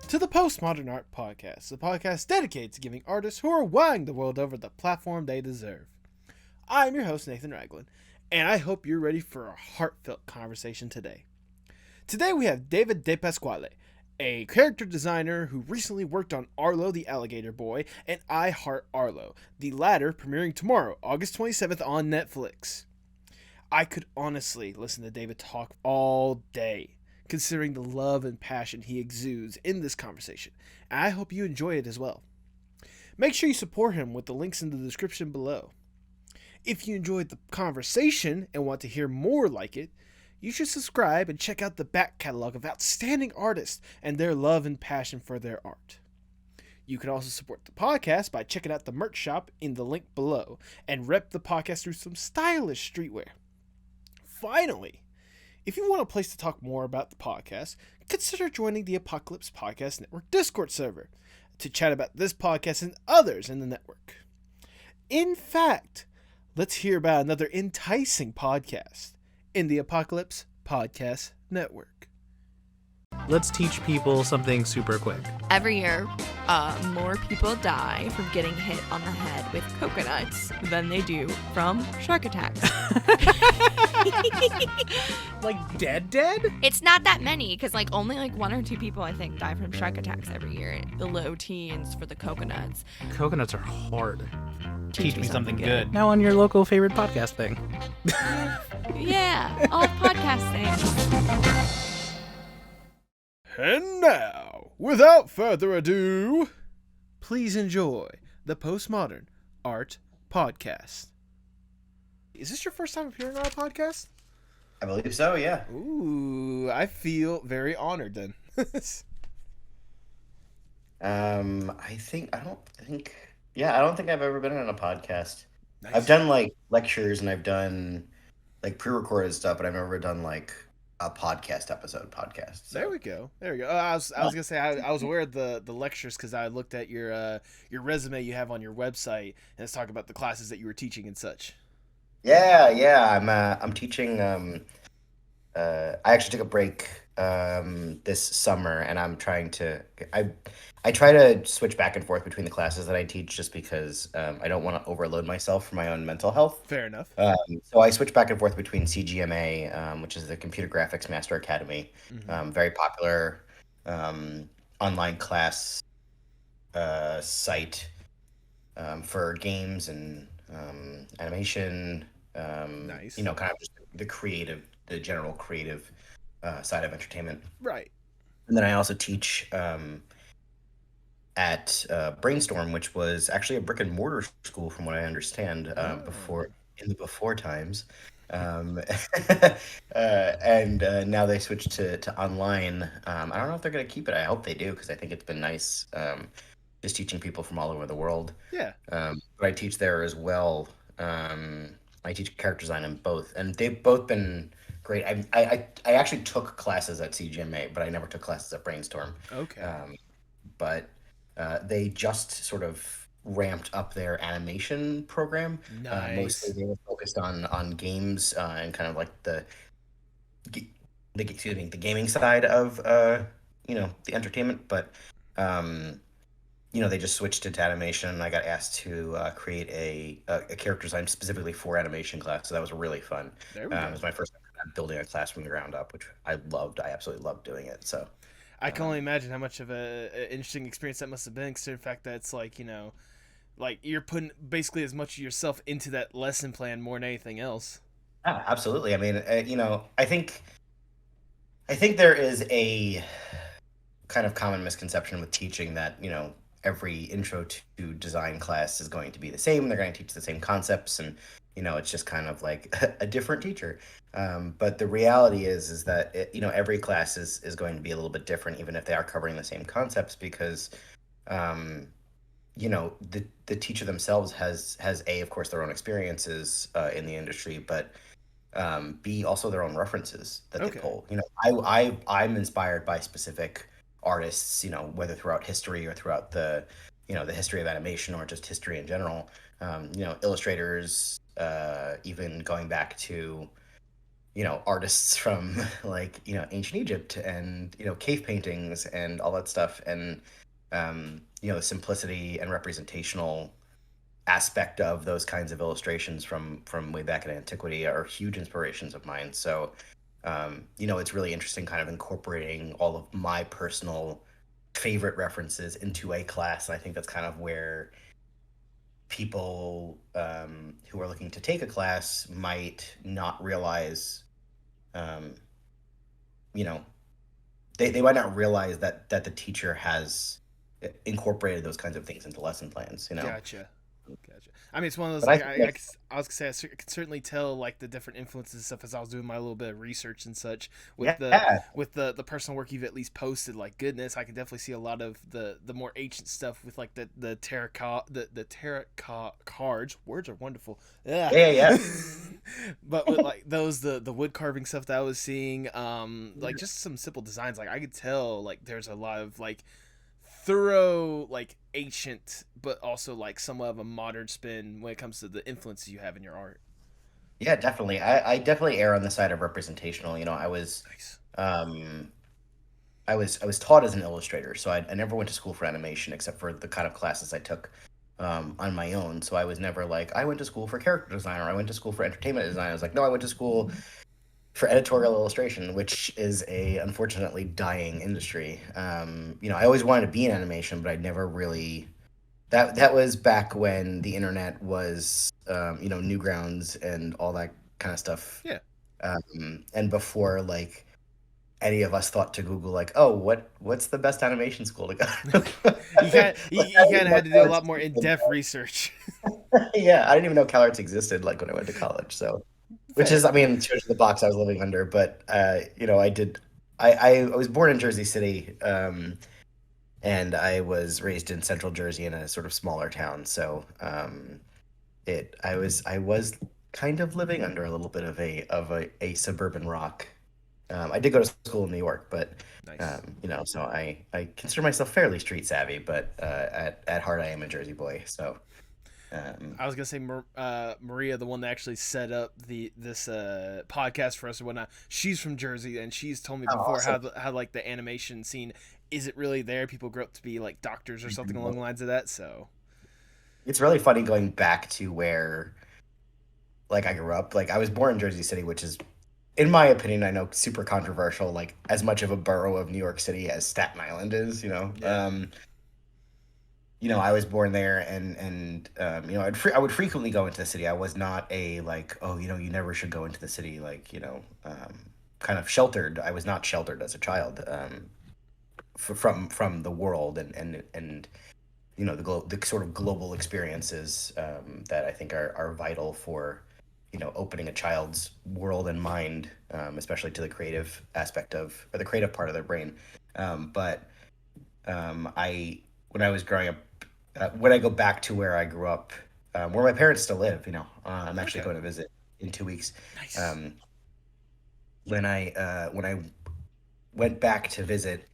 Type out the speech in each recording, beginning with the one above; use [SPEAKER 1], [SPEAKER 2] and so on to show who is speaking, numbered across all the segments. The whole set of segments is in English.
[SPEAKER 1] to the Postmodern Art Podcast, the podcast dedicated to giving artists who are wowing the world over the platform they deserve. I'm your host, Nathan Ragland, and I hope you're ready for a heartfelt conversation today. Today we have David DePasquale, a character designer who recently worked on Arlo the Alligator Boy and I Heart Arlo, the latter premiering tomorrow, August 27th on Netflix. I could honestly listen to David talk all day, considering the love and passion he exudes in this conversation, and I hope you enjoy it as well. Make sure you support him with the links in the description below. If you enjoyed the conversation and want to hear more like it, you should subscribe and check out the back catalog of outstanding artists and their love and passion for their art. You can also support the podcast by checking out the merch shop in the link below and rep the podcast through some stylish streetwear. Finally, if you want a place to talk more about the podcast, consider joining the Apocalypse Podcast Network Discord server to chat about this podcast and others in the network. In fact, let's hear about another enticing podcast in the Apocalypse Podcast Network.
[SPEAKER 2] Let's teach people something super quick.
[SPEAKER 3] Every year, more people die from getting hit on the head with coconuts than they do from shark attacks.
[SPEAKER 2] Like dead?
[SPEAKER 3] It's not that many, because only 1 or 2 people, I think, die from shark attacks every year. The low teens for the coconuts.
[SPEAKER 2] Coconuts are hard.
[SPEAKER 4] Teach me something good.
[SPEAKER 2] Now on your local favorite podcast thing.
[SPEAKER 3] Yeah, all podcast things.
[SPEAKER 1] And now, without further ado, please enjoy the Postmodern Art Podcast. Is this your first time appearing on a podcast?
[SPEAKER 4] I believe so, yeah.
[SPEAKER 1] Ooh, I feel very honored then.
[SPEAKER 4] I don't think I've ever been on a podcast.
[SPEAKER 1] Nice.
[SPEAKER 4] I've done lectures and I've done pre-recorded stuff, but I've never done a podcast episode. So.
[SPEAKER 1] There we go. I was gonna say I was aware of the lectures because I looked at your resume you have on your website and it's talking about the classes that you were teaching and such.
[SPEAKER 4] Yeah. I'm teaching. I actually took a break this summer, and I'm trying to. I try to switch back and forth between the classes that I teach just because I don't want to overload myself for my own mental health.
[SPEAKER 1] Fair enough.
[SPEAKER 4] So I switch back and forth between CGMA, which is the Computer Graphics Master Academy, very popular online class site for games and animation.
[SPEAKER 1] Nice.
[SPEAKER 4] Kind of just the general creative side of entertainment.
[SPEAKER 1] Right.
[SPEAKER 4] And then I also teach at Brainstorm, which was actually a brick and mortar school, from what I understand, before times, and now they switched to online. I don't know if they're going to keep it. I hope they do, because I think it's been nice, just teaching people from all over the world.
[SPEAKER 1] Yeah.
[SPEAKER 4] But I teach there as well. I teach character design in both, and they've both been great. I actually took classes at CGMA, but I never took classes at Brainstorm.
[SPEAKER 1] Okay.
[SPEAKER 4] But they just sort of ramped up their animation program.
[SPEAKER 1] Nice.
[SPEAKER 4] Mostly they were focused on games and kind of the gaming side of the entertainment. But they just switched into animation, and I got asked to create a character design specifically for animation class. So that was really fun.
[SPEAKER 1] There we go.
[SPEAKER 4] It was my first time building a class from the ground up, which I loved. I absolutely loved doing it. So.
[SPEAKER 1] I can only imagine how much of an interesting experience that must have been, considering the fact that it's you're putting basically as much of yourself into that lesson plan more than anything else.
[SPEAKER 4] Yeah, absolutely. I mean, I think there is a kind of common misconception with teaching that, every intro to design class is going to be the same. They're going to teach the same concepts, and it's just kind of like a different teacher. But the reality is that every class is going to be a little bit different, even if they are covering the same concepts, because the teacher themselves has A, of course, their own experiences in the industry, but B, also their own references that they pull. I'm inspired by specific artists, whether throughout history or throughout the history of animation or just history in illustrators, even going back to artists from like, ancient Egypt and, cave paintings and all that stuff. And, the simplicity and representational aspect of those kinds of illustrations from way back in antiquity are huge inspirations of mine. So, it's really interesting kind of incorporating all of my personal favorite references into a class. And I think that's kind of where people who are looking to take a class might not realize, um, you know, they might not realize that the teacher has incorporated those kinds of things into lesson plans.
[SPEAKER 1] Gotcha. I mean, it's one of those,
[SPEAKER 4] But I
[SPEAKER 1] like,
[SPEAKER 4] think
[SPEAKER 1] I was gonna say, I could certainly tell, like, the different influences and stuff as I was doing my little bit of research and such with
[SPEAKER 4] yeah,
[SPEAKER 1] the personal work you've at least posted. Like, goodness, I can definitely see a lot of the more ancient stuff with, like, the terracotta, the terracotta cards. Words are wonderful. Yeah.
[SPEAKER 4] yeah.
[SPEAKER 1] But with, like, those, the wood carving stuff that I was seeing, like, just some simple designs. Like, I could tell, like, there's a lot of, like, thorough, like, ancient, but also like somewhat of a modern spin when it comes to the influences you have in your art.
[SPEAKER 4] Yeah, definitely. I definitely err on the side of representational.
[SPEAKER 1] Nice.
[SPEAKER 4] Um, I was taught as an illustrator, so I never went to school for animation except for the kind of classes I took on my own. So I was never like, I went to school for character design, or I went to school for entertainment design. I was like, no, I went to school for editorial illustration, which is a unfortunately dying industry. I always wanted to be in animation, but I never really. That was back when the internet was, Newgrounds and all that kind of stuff.
[SPEAKER 1] Yeah.
[SPEAKER 4] And before, like, any of us thought to Google, like, oh, what's the best animation school to go to?
[SPEAKER 1] You kind of had to do a lot more in-depth research.
[SPEAKER 4] Yeah, I didn't even know CalArts existed, like, when I went to college. So, which is, I mean, shows the box I was living under. But, I did. I was born in Jersey City, and I was raised in Central Jersey in a sort of smaller town. So, I was kind of living under a little bit of a suburban rock. I did go to school in New York, but
[SPEAKER 1] Nice.
[SPEAKER 4] so I consider myself fairly street savvy, but at heart I am a Jersey boy. So,
[SPEAKER 1] I was gonna say Maria, the one that actually set up this podcast for us and whatnot. She's from Jersey, and she's told me before
[SPEAKER 4] awesome.
[SPEAKER 1] how like the animation scene isn't really there. People grow up to be like doctors or something along the lines of that. So
[SPEAKER 4] It's really funny going back to where, like, I grew up. Like, I was born in Jersey City, which is, in my opinion, I know, super controversial. Like, as much of a borough of New York City as Staten Island is.
[SPEAKER 1] yeah,
[SPEAKER 4] I was born there, and I would frequently go into the city. I was not a, like, oh, you never should go into the city, like, kind of sheltered. I was not sheltered as a child, from the world and the sort of global experiences, that I think are vital for, opening a child's world and mind, especially to the creative aspect or the creative part of their brain. But I when I was growing up, when I go back to where I grew up, where my parents still live, I'm actually
[SPEAKER 1] Okay.
[SPEAKER 4] going to visit in 2 weeks.
[SPEAKER 1] Nice.
[SPEAKER 4] When I went back to visit,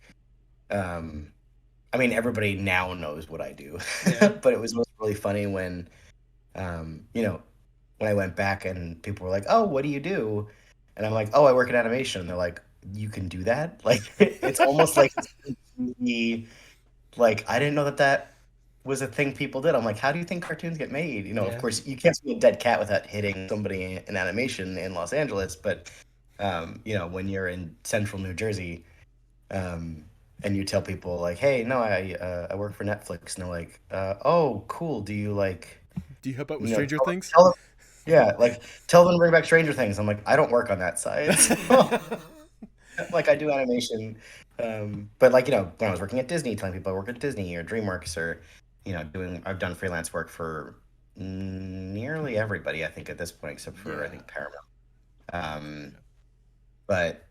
[SPEAKER 4] I mean, everybody now knows what I do,
[SPEAKER 1] Yeah.
[SPEAKER 4] but it was really funny when, when I went back and people were like, "Oh, what do you do?" And I'm like, "Oh, I work in animation." And they're like, "You can do that?" Like, it's almost like it's completely, like, I didn't know that was a thing people did. I'm like, how do you think cartoons get made? Of
[SPEAKER 1] Yeah.
[SPEAKER 4] course, you can't see a dead cat without hitting somebody in animation in Los Angeles, but, when you're in central New Jersey, and you tell people, like, "Hey, no, I work for Netflix," and they're like, "Oh, cool. Do you, like,
[SPEAKER 1] Do you help out with
[SPEAKER 4] you know,
[SPEAKER 1] Stranger
[SPEAKER 4] tell,
[SPEAKER 1] Things?
[SPEAKER 4] tell them, yeah, like, tell them to bring back Stranger Things." I'm like, I don't work on that side, so, like, I do animation, but, like, when I was working at Disney, telling people I work at Disney or DreamWorks, or, I've done freelance work for nearly everybody, I think, at this point, except for, I
[SPEAKER 1] Yeah.
[SPEAKER 4] think, Paramount. Um, but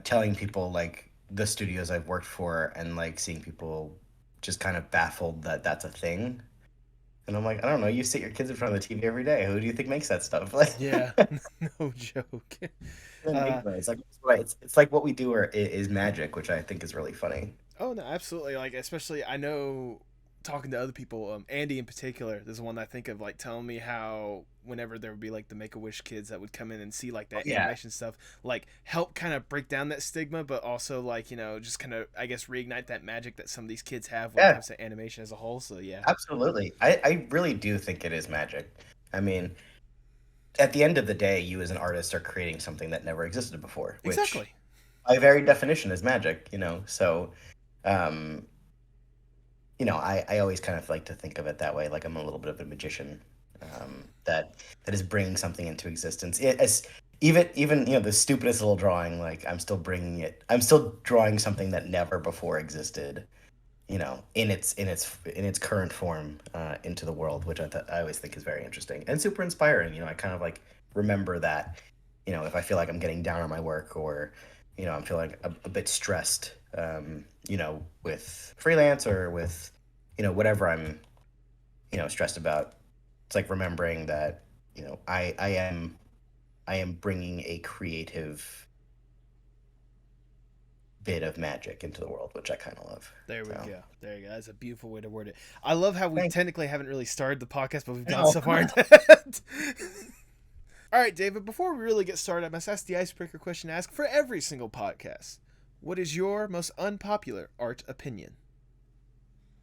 [SPEAKER 4] telling people, like, the studios I've worked for, and, like, seeing people just kind of baffled that that's a thing. And I'm like, I don't know, you sit your kids in front of the TV every day. Who do you think makes that stuff? Like,
[SPEAKER 1] Yeah. No joke. Uh,
[SPEAKER 4] it's like, it's like what we do is magic, which I think is really funny.
[SPEAKER 1] oh no, absolutely. Like, especially I know talking to other people, Andy in particular, there's one I think of, like, telling me how whenever there would be like the Make-A-Wish kids that would come in and see like that animation stuff, like help kind of break down that stigma, but also like, you know, just kind of, I guess, reignite that magic that some of these kids have when it comes to animation as a whole. So yeah,
[SPEAKER 4] absolutely. I really do think it is magic. I mean, at the end of the day, you as an artist are creating something that never existed before, which
[SPEAKER 1] exactly,
[SPEAKER 4] by very definition is magic, you know. So you know, I always kind of like to think of it that way, like I'm a little bit of a magician, that is bringing something into existence. Even you know, the stupidest little drawing, like I'm still drawing something that never before existed, you know, in its current form, into the world, which I always think is very interesting and super inspiring. You know, I kind of like remember that, you know, if I feel like I'm getting down on my work, or you know, I'm feeling a bit stressed, you know, with freelance or with, you know, whatever I'm, you know, stressed about. It's like remembering that, you know, I am bringing a creative bit of magic into the world, which I kind of love.
[SPEAKER 1] there we go. There you go. That's a beautiful way to word it. I love how we
[SPEAKER 4] Thanks.
[SPEAKER 1] technically haven't really started the podcast, but we've gone
[SPEAKER 4] No.
[SPEAKER 1] so far into it. All right, David, before we really get started, I must ask the icebreaker question I ask for every single podcast. What is your most unpopular art opinion?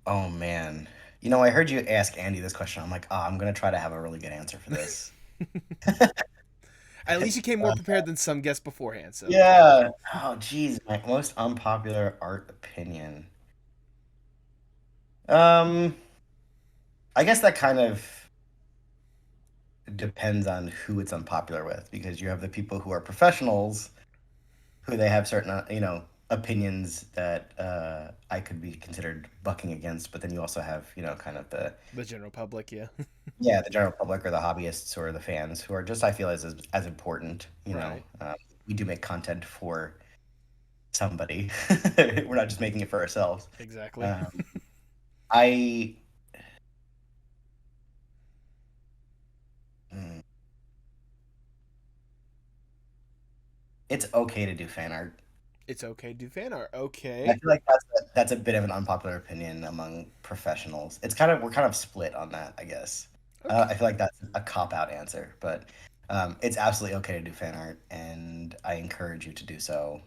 [SPEAKER 4] Oh man. You know, I heard you ask Andy this question. I'm like, oh, I'm gonna try to have a really good answer for this.
[SPEAKER 1] At least you came more prepared than some guests beforehand. So
[SPEAKER 4] Yeah. Oh, geez, my most unpopular art opinion. Um, I guess that kind of depends on who it's unpopular with, because you have the people who are professionals, who they have certain, you know, opinions that I could be considered bucking against, but then you also have, you know, kind of the
[SPEAKER 1] general public, yeah.
[SPEAKER 4] the general public or the hobbyists or the fans who are just, I feel, as important. You know,
[SPEAKER 1] Right.
[SPEAKER 4] we do make content for somebody. We're not just making it for ourselves.
[SPEAKER 1] Exactly.
[SPEAKER 4] I mm, it's okay to do fan art.
[SPEAKER 1] It's okay to do fan art.
[SPEAKER 4] I
[SPEAKER 1] Okay.
[SPEAKER 4] feel like that's a bit of an unpopular opinion among professionals. We're kind of split on that, I guess.
[SPEAKER 1] Okay.
[SPEAKER 4] I feel like that's a cop out answer, but it's absolutely okay to do fan art, and I encourage you to do so,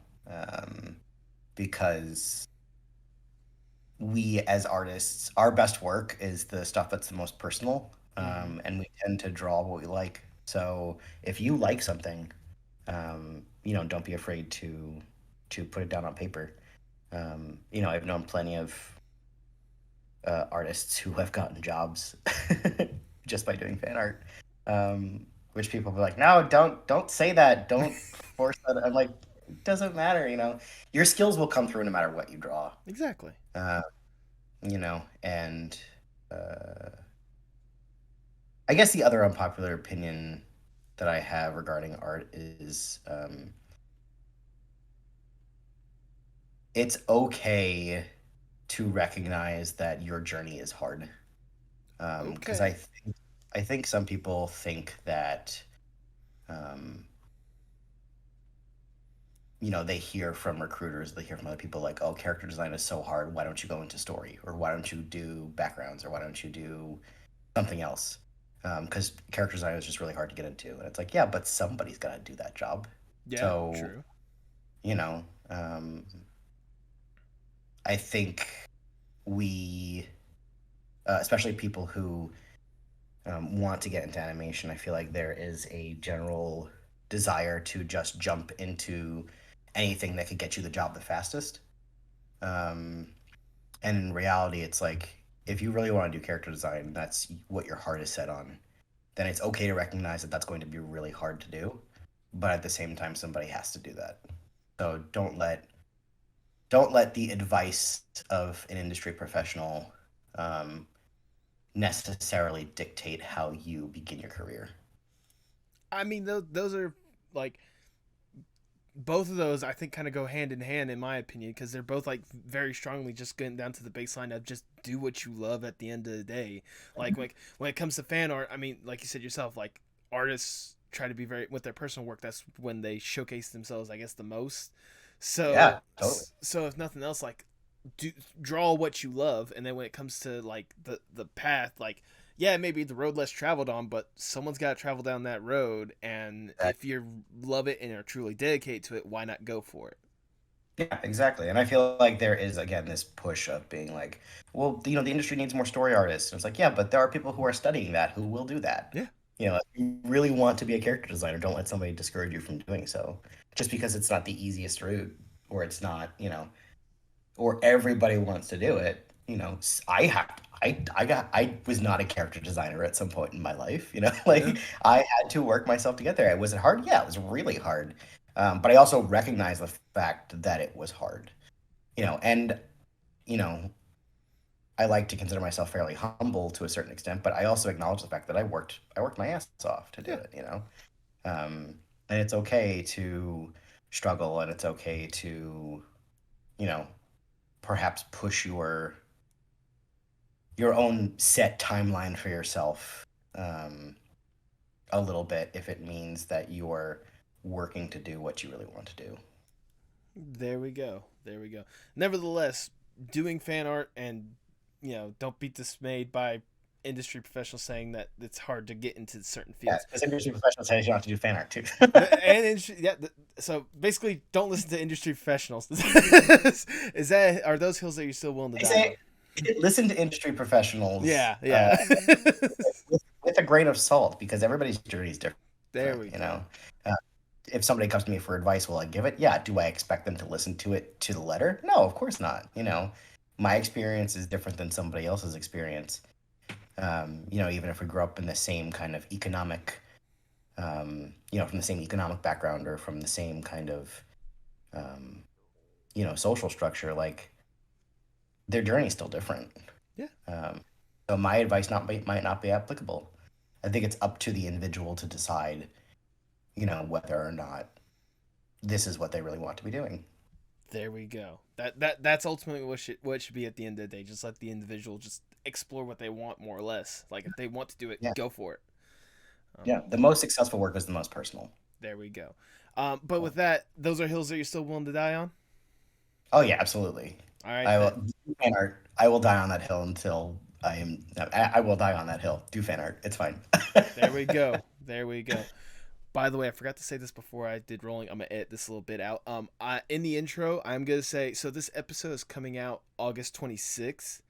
[SPEAKER 4] because we as artists, our best work is the stuff that's the most personal, and we tend to draw what we like. So if you like something, you know, don't be afraid to put it down on paper. You know, I've known plenty of artists who have gotten jobs just by doing fan art, which people be like, no, don't say that, don't force that. I'm like, it doesn't matter, you know, your skills will come through no matter what you draw.
[SPEAKER 1] Exactly.
[SPEAKER 4] You know, and I guess the other unpopular opinion that I have regarding art is, it's okay to recognize that your journey is hard. Because
[SPEAKER 1] Okay.
[SPEAKER 4] I think some people think that, um, you know, they hear from recruiters, they hear from other people like, oh, character design is so hard. Why don't you go into story? Or why don't you do backgrounds? Or why don't you do something else? Because character design is just really hard to get into. And it's like, yeah, but somebody's got to do that job.
[SPEAKER 1] Yeah,
[SPEAKER 4] So,
[SPEAKER 1] true.
[SPEAKER 4] you know, I think we, especially people who want to get into animation, I feel like there is a general desire to just jump into anything that could get you the job the fastest. And in reality, it's like, if you really want to do character design, that's what your heart is set on, then it's okay to recognize that that's going to be really hard to do. But at the same time, somebody has to do that. So don't let the advice of an industry professional, necessarily dictate how you begin your career.
[SPEAKER 1] I mean, those are like both of those. I think kind of go hand in hand, in my opinion, because they're both like very strongly just getting down to the baseline of just do what you love at the end of the day. Like when it comes to fan art, I mean, like you said yourself, like artists try to be very with their personal work. That's when they showcase themselves, I guess, the most.
[SPEAKER 4] Yeah,
[SPEAKER 1] So
[SPEAKER 4] totally.
[SPEAKER 1] so if nothing else, like draw what you love, and then when it comes to like the path, like yeah, maybe the road less traveled on, but someone's got to travel down that road, and if you love it and are truly dedicated to it, why not go for it?
[SPEAKER 4] Yeah, exactly. And I feel like there is, again, this push of being like, well, the industry needs more story artists. And it's like, yeah, but there are people who are studying that who will do that.
[SPEAKER 1] Yeah.
[SPEAKER 4] If you really want to be a character designer, don't let somebody discourage you from doing so. Just because it's not the easiest route, or it's not, or everybody wants to do it. I was not a character designer at some point in my life.
[SPEAKER 1] Yeah.
[SPEAKER 4] I had to work myself to get there. Was it hard? Yeah, it was really hard. But I also recognize the fact that it was hard, and you know, I like to consider myself fairly humble to a certain extent, but I also acknowledge the fact that I worked my ass off to do
[SPEAKER 1] Yeah.
[SPEAKER 4] it. And it's okay to struggle, and it's okay to, you know, perhaps push your own set timeline for yourself, a little bit if it means that you're working to do what you really want to do.
[SPEAKER 1] There we go. There we go. Nevertheless, doing fan art and don't be dismayed by industry professionals saying that it's hard to get into certain
[SPEAKER 4] Yeah,
[SPEAKER 1] fields.
[SPEAKER 4] because industry professionals say you don't have to do fan art too.
[SPEAKER 1] So basically, don't listen to industry professionals. Are those hills that you're still willing to
[SPEAKER 4] They
[SPEAKER 1] die on?
[SPEAKER 4] say listen to industry professionals.
[SPEAKER 1] Yeah, yeah.
[SPEAKER 4] With a grain of salt, because everybody's journey is different.
[SPEAKER 1] There we go.
[SPEAKER 4] If somebody comes to me for advice, will I give it? Yeah. Do I expect them to listen to it to the letter? No, of course not. My experience is different than somebody else's experience. Even if we grew up in the same kind of economic, from the same economic background, or from the same kind of, social structure, like their journey is still different.
[SPEAKER 1] Yeah.
[SPEAKER 4] So my advice might not be applicable. I think it's up to the individual to decide, whether or not this is what they really want to be doing.
[SPEAKER 1] There we go. That's ultimately what should be at the end of the day. Just let the individual just explore what they want, more or less. Like if they want to do it,
[SPEAKER 4] Yeah.
[SPEAKER 1] go for it.
[SPEAKER 4] Yeah, the most successful work is the most personal.
[SPEAKER 1] There we go. But with that, those are hills that you're still willing to die on.
[SPEAKER 4] Oh yeah, absolutely.
[SPEAKER 1] All right.
[SPEAKER 4] I will fan art. I will die on that hill until I am. I will die on that hill. Do fan art. It's fine.
[SPEAKER 1] There we go. There we go. By the way, I forgot to say this before I did rolling. I'm gonna edit this little bit out. In the intro, I'm gonna say, so this episode is coming out August 26th,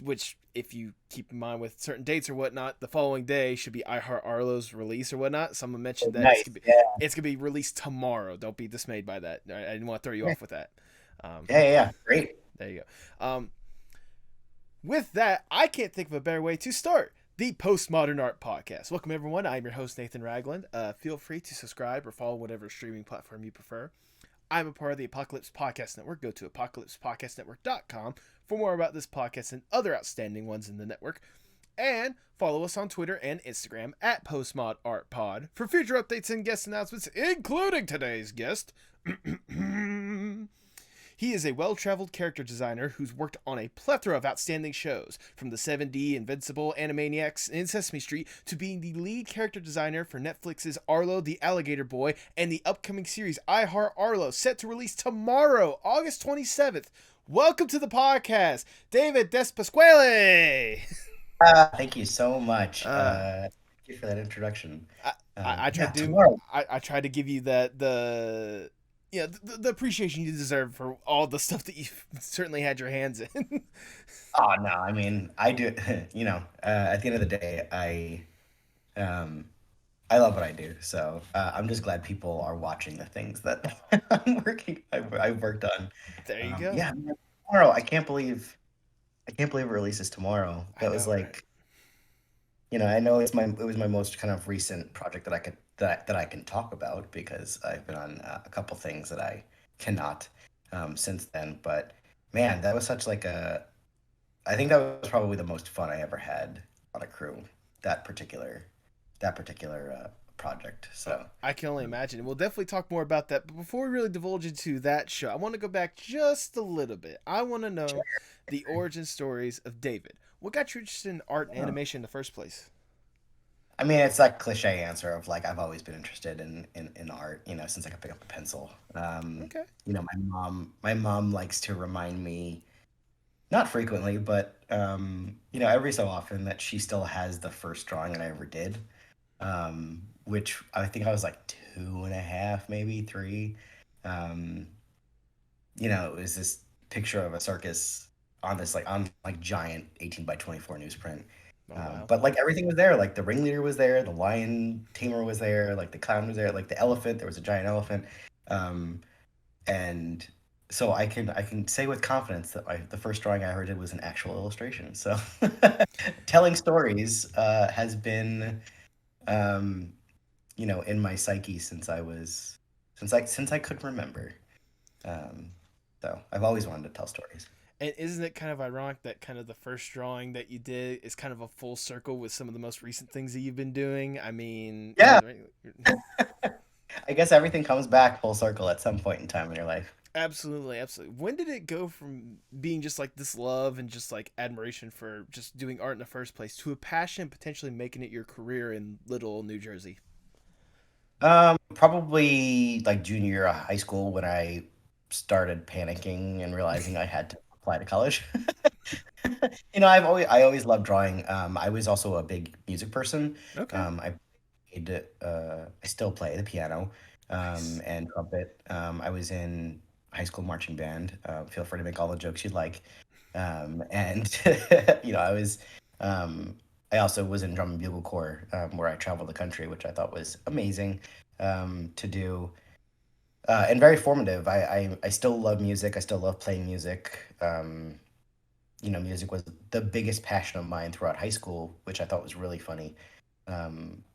[SPEAKER 1] which, if you keep in mind with certain dates or whatnot, the following day should be I Heart Arlo's release or whatnot. Someone mentioned that
[SPEAKER 4] Nice.
[SPEAKER 1] it's gonna be released tomorrow. Don't be dismayed by that. I didn't want to throw you off with that.
[SPEAKER 4] Yeah. Great.
[SPEAKER 1] There you go. With that, I can't think of a better way to start the Postmodern Art Podcast. Welcome, everyone. I'm your host, Nathan Ragland. Feel free to subscribe or follow whatever streaming platform you prefer. I'm a part of the Apocalypse Podcast Network. Go to apocalypsepodcastnetwork.com for more about this podcast and other outstanding ones in the network. And follow us on Twitter and Instagram at PostmodArtPod for future updates and guest announcements, including today's guest. He is a well-traveled character designer who's worked on a plethora of outstanding shows, from the 7D, Invincible, Animaniacs, and Sesame Street, to being the lead character designer for Netflix's Arlo, the Alligator Boy, and the upcoming series I Heart Arlo, set to release tomorrow, August 27th. Welcome to the podcast, David DePasquale!
[SPEAKER 4] Thank you so much. Thank you for that introduction.
[SPEAKER 1] I tried to give you the appreciation you deserve for all the stuff that you've certainly had your hands in.
[SPEAKER 4] Oh no, I mean, I do. At the end of the day, I love what I do. So I'm just glad people are watching the things that I've worked on.
[SPEAKER 1] There you go.
[SPEAKER 4] Yeah, man, tomorrow. I can't believe it releases tomorrow. That was like, right? I know it was my most kind of recent project that I can talk about, because I've been on a couple things that I cannot since then. But man, that was such like I think that was probably the most fun I ever had on a crew. That particular project. So
[SPEAKER 1] I can only imagine. We'll definitely talk more about that. But before we really divulge into that show, I want to go back just a little bit. I want to know the origin stories of David. What got you interested in art and animation in the first place?
[SPEAKER 4] I mean, it's that cliche answer of like, I've always been interested in art, since I could pick up a pencil.
[SPEAKER 1] Okay.
[SPEAKER 4] My mom likes to remind me not frequently, but every so often that she still has the first drawing that I ever did, which I think I was like 2.5, maybe 3. Um, it was this picture of a circus on this like giant 18 by 24 newsprint.
[SPEAKER 1] Oh wow.
[SPEAKER 4] But like everything was there. Like the ringleader was there, the lion tamer was there, like the clown was there, like the elephant. There was a giant elephant, um, and so I can say with confidence that the first drawing I ever did was an actual illustration. So telling stories has been in my psyche since I could remember. Um, so I've always wanted to tell stories.
[SPEAKER 1] And isn't it kind of ironic that kind of the first drawing that you did is kind of a full circle with some of the most recent things that you've been doing? I mean,
[SPEAKER 4] Yeah,
[SPEAKER 1] right?
[SPEAKER 4] I guess everything comes back full circle at some point in time in your life.
[SPEAKER 1] Absolutely, absolutely. When did it go from being just like this love and just like admiration for just doing art in the first place to a passion, potentially making it your career in Little New Jersey?
[SPEAKER 4] Probably like junior year of high school when I started panicking and realizing I had to apply to college. I always loved drawing. I was also a big music person.
[SPEAKER 1] Okay,
[SPEAKER 4] I still play the piano,
[SPEAKER 1] nice.
[SPEAKER 4] and trumpet. I was in high school marching band. Feel free to make all the jokes you'd like. And I was. I also was in drum and bugle corps, where I traveled the country, which I thought was amazing to do, and very formative. I still love music. I still love playing music. Music was the biggest passion of mine throughout high school, which I thought was really funny.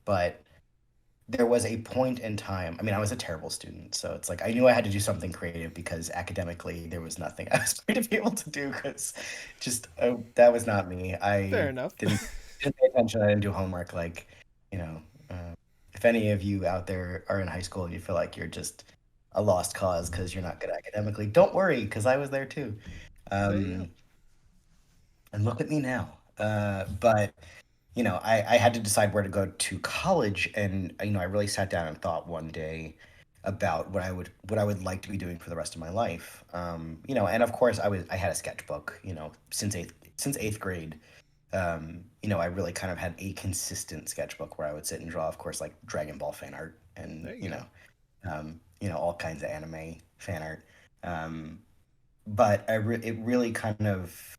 [SPEAKER 4] But there was a point in time. I mean, I was a terrible student, so it's like I knew I had to do something creative because academically there was nothing I was going to be able to do because that was not me.
[SPEAKER 1] Fair
[SPEAKER 4] I
[SPEAKER 1] enough.
[SPEAKER 4] didn't pay attention. I didn't do homework. Like, you know, if any of you out there are in high school and you feel like you're just a lost cause because you're not good academically, don't worry because I was there too.
[SPEAKER 1] There you go.
[SPEAKER 4] Um, and look at me now. But I had to decide where to go to college, and I really sat down and thought one day about what I would like to be doing for the rest of my life. And of course I had a sketchbook, since eighth grade. I really kind of had a consistent sketchbook where I would sit and draw, of course, like Dragon Ball fan art and
[SPEAKER 1] There you go.
[SPEAKER 4] all kinds of anime fan art. But it really kind of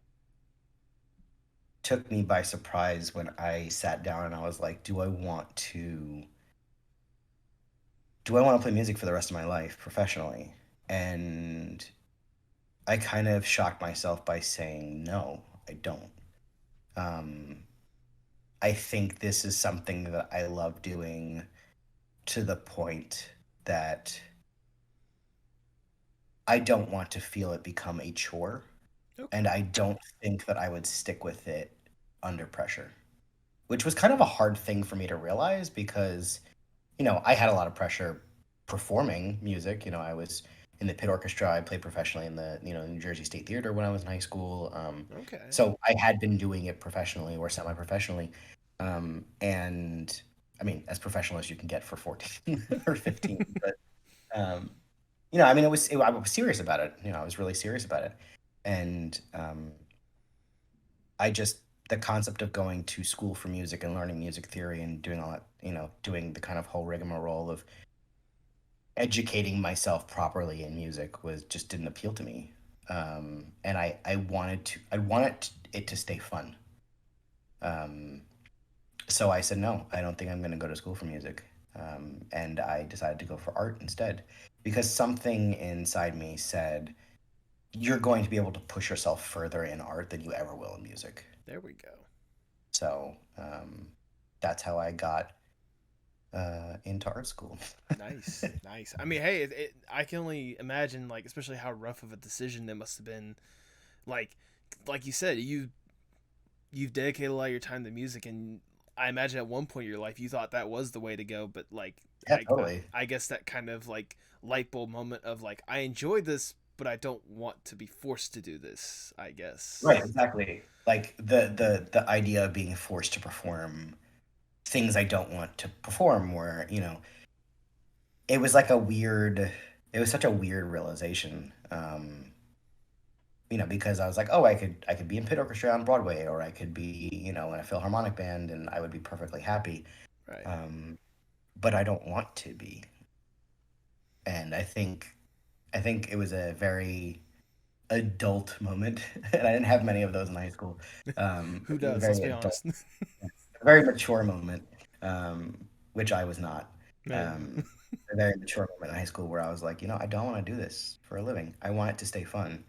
[SPEAKER 4] took me by surprise when I sat down and I was like, do I want to play music for the rest of my life professionally? And I kind of shocked myself by saying, no, I don't. Um, I think this is something that I love doing to the point that I don't want to feel it become a chore.
[SPEAKER 1] Okay.
[SPEAKER 4] And I don't think that I would stick with it under pressure, which was kind of a hard thing for me to realize because, I had a lot of pressure performing music. I was in the pit orchestra. I played professionally in the, New Jersey State Theater when I was in high school.
[SPEAKER 1] Okay.
[SPEAKER 4] So I had been doing it professionally or semi-professionally. And I mean, as professional as you can get for 14 or 15, but, um, I mean, I was serious about it. I was really serious about it. And I just the concept of going to school for music and learning music theory and doing all that, doing the kind of whole rigmarole of educating myself properly in music was just didn't appeal to me. And I wanted it to stay fun. Um, so I said no, I don't think I'm going to go to school for music. And I decided to go for art instead because something inside me said you're going to be able to push yourself further in art than you ever will in music.
[SPEAKER 1] There we go.
[SPEAKER 4] So that's how I got into art school.
[SPEAKER 1] Nice, nice. I mean, hey, I can only imagine, like, especially how rough of a decision it must have been. Like, like you said, you've dedicated a lot of your time to music, and I imagine at one point in your life you thought that was the way to go. But like,
[SPEAKER 4] Yeah, totally.
[SPEAKER 1] I guess that kind of like light bulb moment of like, I enjoy this, but I don't want to be forced to do this. I
[SPEAKER 4] Right,
[SPEAKER 1] guess.
[SPEAKER 4] exactly. Like the idea of being forced to perform things I don't want to perform, where it was like it was such a weird realization. because I was like, oh, I could be in pit orchestra on Broadway, or I could be, in a Philharmonic band, and I would be perfectly happy.
[SPEAKER 1] Right.
[SPEAKER 4] But I don't want to be. And I think it was a very adult moment, and I didn't have many of those in high school.
[SPEAKER 1] Who
[SPEAKER 4] It was a
[SPEAKER 1] does?
[SPEAKER 4] very
[SPEAKER 1] Let's be
[SPEAKER 4] adult,
[SPEAKER 1] honest.
[SPEAKER 4] a very mature moment, which I was not.
[SPEAKER 1] Man.
[SPEAKER 4] A very mature moment in high school where I was like, I don't want to do this for a living. I want it to stay fun.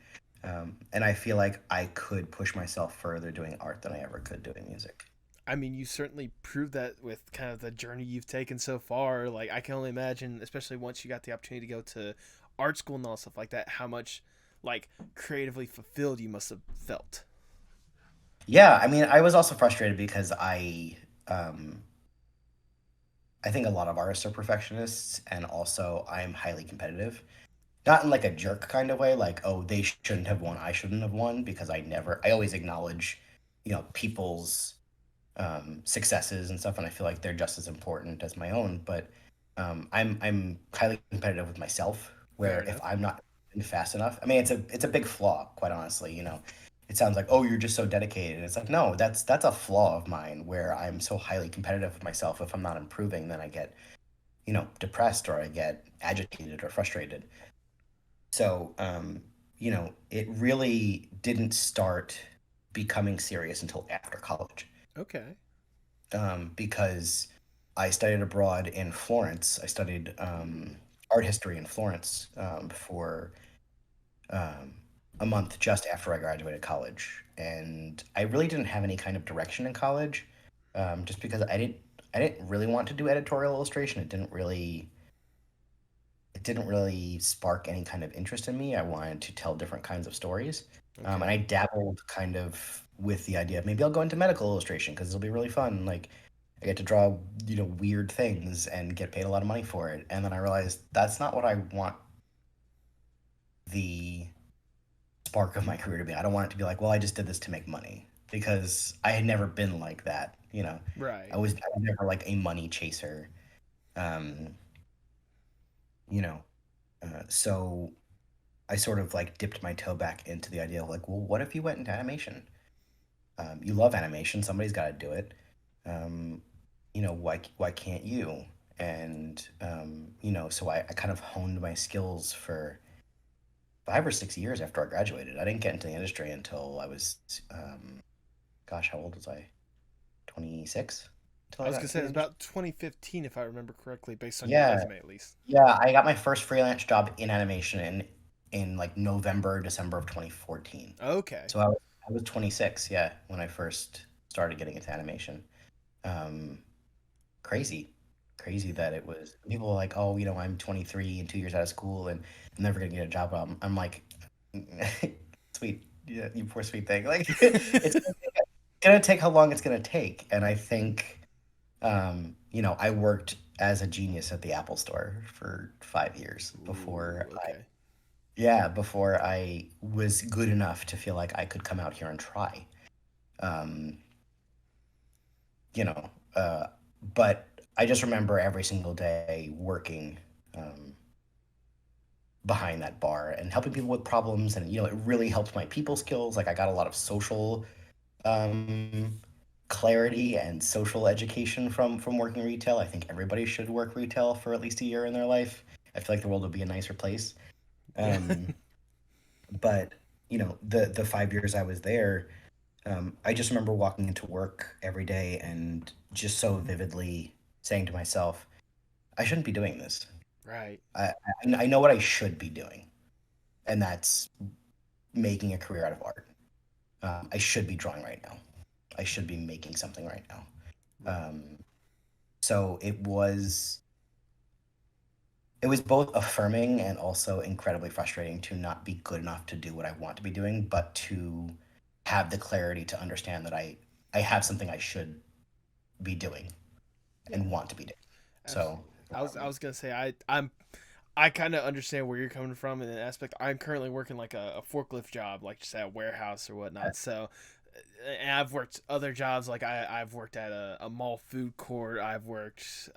[SPEAKER 4] And I feel like I could push myself further doing art than I ever could doing music.
[SPEAKER 1] I mean, you certainly proved that with kind of the journey you've taken so far. Like, I can only imagine, especially once you got the opportunity to go to art school and all stuff like that, how much, like, creatively fulfilled you must have felt.
[SPEAKER 4] Yeah, I mean, I was also frustrated because I think a lot of artists are perfectionists, and also I'm highly competitive. Not in like a jerk kind of way, like, oh, they shouldn't have won, I shouldn't have won, because I always acknowledge, people's successes and stuff, and I feel like they're just as important as my own. But I'm highly competitive with myself,
[SPEAKER 1] Fair
[SPEAKER 4] where if
[SPEAKER 1] enough.
[SPEAKER 4] I'm not fast enough, I mean, it's a big flaw, quite honestly. It sounds like, oh, you're just so dedicated. And it's like, no, that's a flaw of mine, where I'm so highly competitive with myself. If I'm not improving, then I get, depressed, or I get agitated or frustrated. So, it really didn't start becoming serious until after college,
[SPEAKER 1] Okay.
[SPEAKER 4] because I studied abroad in Florence. I studied art history in Florence for um, a month just after I graduated college, and I really didn't have any kind of direction in college, just because I didn't really want to do editorial illustration. It didn't really spark any kind of interest in me. I wanted to tell different kinds of stories. And
[SPEAKER 1] Okay.
[SPEAKER 4] I dabbled kind of with the idea of maybe I'll go into medical illustration because it'll be really fun. Like, I get to draw, weird things and get paid a lot of money for it. And then I realized that's not what I want the spark of my career to be. I don't want it to be like, well, I just did this to make money, because I had never been like that. I
[SPEAKER 1] Right.
[SPEAKER 4] was I was never like a money chaser. Um, you know, so I sort of like dipped my toe back into the idea of like, well, what if you went into animation? You love animation, somebody's got to do it. Um, why can't you? And so I kind of honed my skills for 5 or 6 years after I graduated. I didn't get into the industry until I was, gosh, how old was I? 26 until
[SPEAKER 1] I
[SPEAKER 4] I
[SPEAKER 1] was
[SPEAKER 4] got
[SPEAKER 1] gonna
[SPEAKER 4] into
[SPEAKER 1] say
[SPEAKER 4] the
[SPEAKER 1] it was
[SPEAKER 4] industry.
[SPEAKER 1] about 2015, if I remember correctly, based on your
[SPEAKER 4] Yeah,
[SPEAKER 1] resume at least.
[SPEAKER 4] yeah. I got my first freelance job in animation in like November, December of 2014.
[SPEAKER 1] Okay.
[SPEAKER 4] So I was 26, yeah, when I first started getting into animation. Um, Crazy, crazy that it was. People were like, oh, I'm 23 and 2 years out of school, and I'm never gonna get a job. I'm like, sweet, yeah, you poor sweet thing. Like, it's gonna take how long it's gonna take. And I think, I worked as a genius at the Apple Store for 5 years
[SPEAKER 1] Ooh. Okay.
[SPEAKER 4] before I was good enough to feel like I could come out here and try. Um, you know, uh, but I just remember every single day working um, behind that bar and helping people with problems, and it really helped my people skills. Like, I got a lot of social um, clarity and social education from working retail. I think everybody should work retail for at least a year in their life. I feel like the world would be a nicer place.
[SPEAKER 1] Yeah.
[SPEAKER 4] Um, but the 5 years I was there, I just remember walking into work every day and just so vividly saying to myself, I shouldn't be doing this.
[SPEAKER 1] Right.
[SPEAKER 4] I know what I should be doing, and that's making a career out of art. I should be drawing right now. I should be making something right now.
[SPEAKER 1] Right.
[SPEAKER 4] So it was both affirming and also incredibly frustrating to not be good enough to do what I want to be doing, but to have the clarity to understand that I have something I should be doing
[SPEAKER 1] Yeah.
[SPEAKER 4] and want to be doing. So,
[SPEAKER 1] Absolutely. I was gonna say I kind of understand where you're coming from in an aspect. I'm currently working like a forklift job, like just at a warehouse or whatnot. So, and I've worked other jobs. Like I've worked at a mall food court. I've worked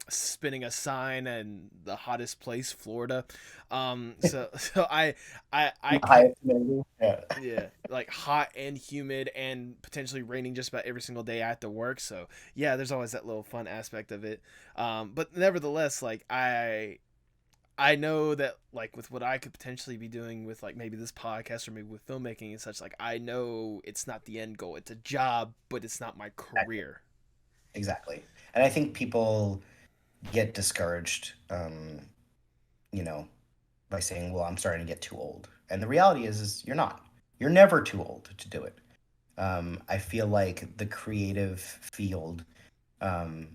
[SPEAKER 1] spinning a sign in the hottest place, Florida. So I can,
[SPEAKER 4] Highest maybe. Yeah.
[SPEAKER 1] yeah, like hot and humid and potentially raining just about every single day I have to work. So yeah, there's always that little fun aspect of it. But nevertheless, like I know that like with what I could potentially be doing with like maybe this podcast or maybe with filmmaking and such, like I know it's not the end goal. It's a job, but it's not my career.
[SPEAKER 4] Exactly. And I think people get discouraged, you know, by saying, "Well, I'm starting to get too old." And the reality is you're not. You're never too old to do it. I feel like the creative field um,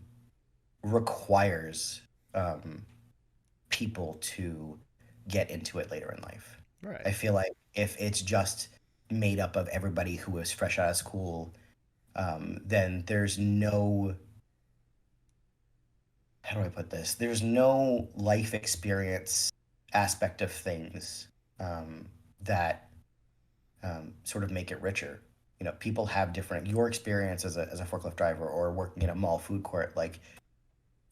[SPEAKER 4] requires um, people to get into it later in life.
[SPEAKER 1] Right.
[SPEAKER 4] I feel like if it's just made up of everybody who is fresh out of school, then there's no, how do I put this? There's no life experience aspect of things that sort of make it richer. You know, people have different, your experience as a forklift driver or working in a mall food court, like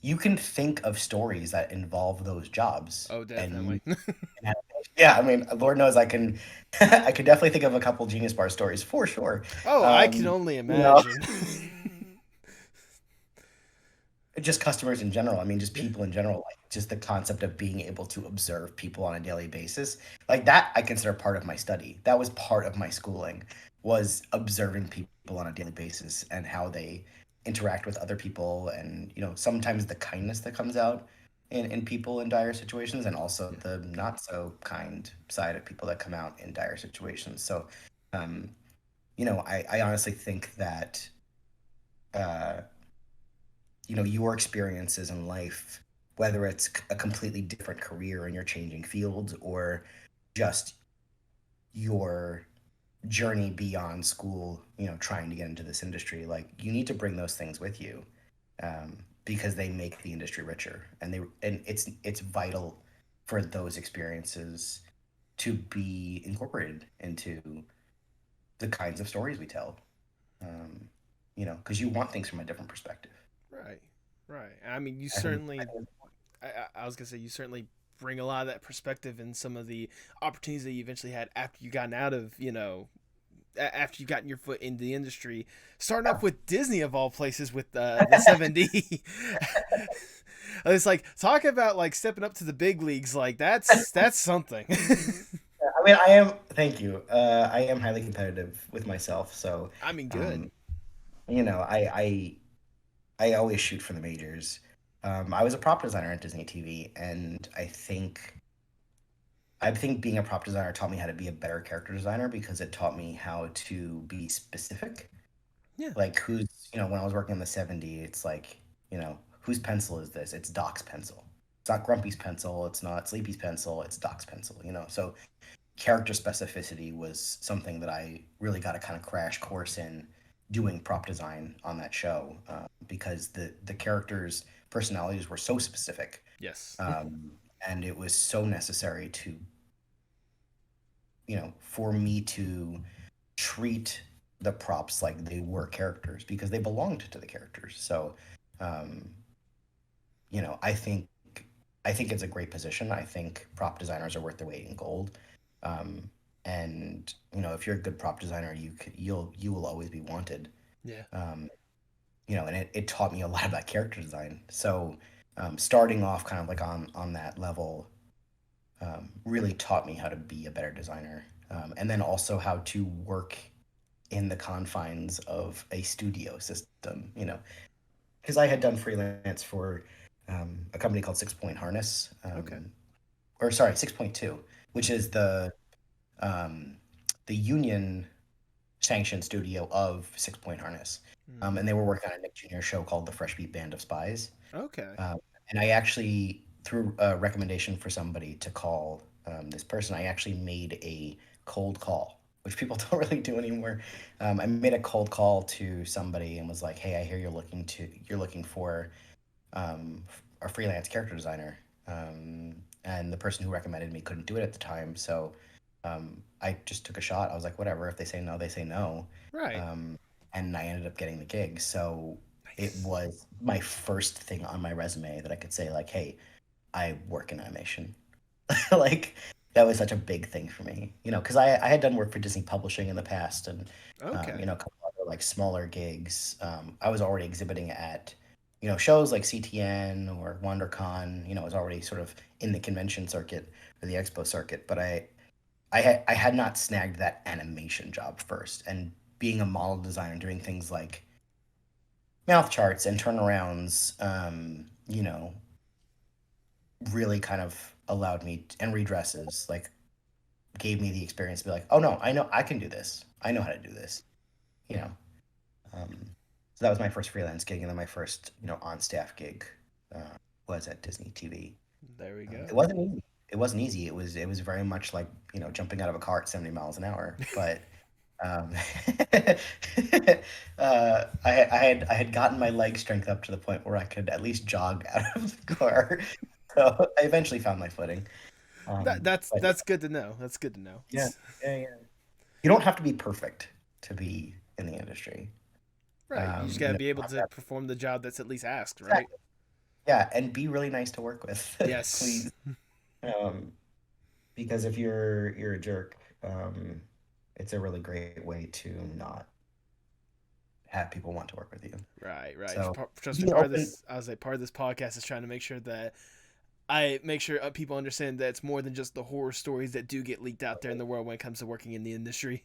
[SPEAKER 4] you can think of stories that involve those jobs
[SPEAKER 1] Oh,
[SPEAKER 4] and you
[SPEAKER 1] definitely.
[SPEAKER 4] yeah, I mean, Lord knows I can I could definitely think of a couple Genius Bar stories for sure.
[SPEAKER 1] Oh, I can
[SPEAKER 4] Um,
[SPEAKER 1] only
[SPEAKER 4] you know,
[SPEAKER 1] imagine.
[SPEAKER 4] just customers in general. I mean, just
[SPEAKER 1] Yeah.
[SPEAKER 4] people in general, like just the concept of being able to observe people on a daily basis. Like that I consider part of my study. That was part of my schooling was observing people on a daily basis and how they interact with other people and, you know, sometimes the kindness that comes out in people in dire situations and also
[SPEAKER 1] Yeah.
[SPEAKER 4] the not so kind side of people that come out in dire situations. So um, you know, I honestly think that uh you know your experiences in life, whether it's a completely different career and you're changing fields or just your journey beyond school, you know, trying to get into this industry, like you need to bring those things with you, because they make the industry richer and it's vital for those experiences to be incorporated into the kinds of stories we tell, um, you know, because you want things from a different perspective.
[SPEAKER 1] Right. Right. I mean, you
[SPEAKER 4] I
[SPEAKER 1] certainly.
[SPEAKER 4] think
[SPEAKER 1] I was gonna say you certainly bring a lot of that perspective in some of the opportunities that you eventually had after you gotten out of after you gotten your foot in the industry, starting off with Disney of all places with the 7D. It's like talk about like stepping up to the big leagues. Like that's something.
[SPEAKER 4] I mean, I am. Thank you. I am highly competitive with myself, so
[SPEAKER 1] I mean, good.
[SPEAKER 4] um, you know, I always shoot for the majors. I was a prop designer at Disney TV, and I think being a prop designer taught me how to be a better character designer because it taught me how to be specific.
[SPEAKER 1] Yeah.
[SPEAKER 4] Like who's, you know, when I was working on the 70, it's like, you know, whose pencil is this? It's Doc's pencil. It's not Grumpy's pencil. It's not Sleepy's pencil. It's Doc's pencil. You know, so character specificity was something that I really got a kind of crash course in doing prop design on that show, because the characters' personalities were so specific,
[SPEAKER 1] Yes.
[SPEAKER 4] and it was so necessary to, you know, for me to treat the props like they were characters because they belonged to the characters. So, um, you know, I think it's a great position. I think prop designers are worth their weight in gold. Um, and you know, if you're a good prop designer, you will always be wanted.
[SPEAKER 1] Yeah.
[SPEAKER 4] Um, you know, and it taught me a lot about character design. So, starting off kind of like on that level, really taught me how to be a better designer, and then also how to work in the confines of a studio system. You know, because I had done freelance for a company called 6 Point Harness,
[SPEAKER 1] Okay.
[SPEAKER 4] or sorry, 6.2, which is um, the union sanctioned studio of 6 Point Harness.
[SPEAKER 1] Hmm.
[SPEAKER 4] And they were working on a Nick Jr. show called The Fresh Beat Band of Spies.
[SPEAKER 1] Okay.
[SPEAKER 4] And I actually, through a recommendation for somebody to call this person, I actually made a cold call, which people don't really do anymore. I made a cold call to somebody and was like, "Hey, I hear you're looking for a freelance character designer." And the person who recommended me couldn't do it at the time, so I just took a shot. I was like, "Whatever. If they say no, they say no."
[SPEAKER 1] Right.
[SPEAKER 4] Um, and I ended up getting the gig. So it was my first thing on my resume that I could say like, hey, I work in animation. Like that was such a big thing for me, because I had done work for Disney Publishing in the past, and
[SPEAKER 1] Okay.
[SPEAKER 4] a couple other like smaller gigs. I was already exhibiting at, shows like CTN or WonderCon. I was already sort of in the convention circuit or the expo circuit, but I had not snagged that animation job first, and being a model designer, doing things like mouth charts and turnarounds, really kind of allowed me and redresses like gave me the experience to be like, oh no, I know I can do this. I know how to do this. You know. Um, so that was my first freelance gig, and then my first on staff gig uh, was at Disney TV.
[SPEAKER 1] There we go.
[SPEAKER 4] It wasn't easy. It wasn't easy. It was very much like jumping out of a car at 70 miles an hour. But um, I had gotten my leg strength up to the point where I could at least jog out of the car. So I eventually found my footing. But
[SPEAKER 1] That's good to know. That's good to know.
[SPEAKER 4] yeah, yeah, yeah. You don't have to be perfect to be in the industry.
[SPEAKER 1] Right. You just gotta be able
[SPEAKER 4] Not
[SPEAKER 1] to
[SPEAKER 4] that-
[SPEAKER 1] perform the job that's at least asked, right?
[SPEAKER 4] exactly. Yeah, and be really nice to work with.
[SPEAKER 1] Yes.
[SPEAKER 4] Please. Um, because if you're a jerk, it's a really great way to not have people want to work with you.
[SPEAKER 1] Right, right.
[SPEAKER 4] So
[SPEAKER 1] Trust me,
[SPEAKER 4] be
[SPEAKER 1] part of
[SPEAKER 4] open.
[SPEAKER 1] this, I was like, part of this podcast is trying to make sure that I make sure people understand that it's more than just the horror stories that do get leaked out there in the world when it comes to working in the industry.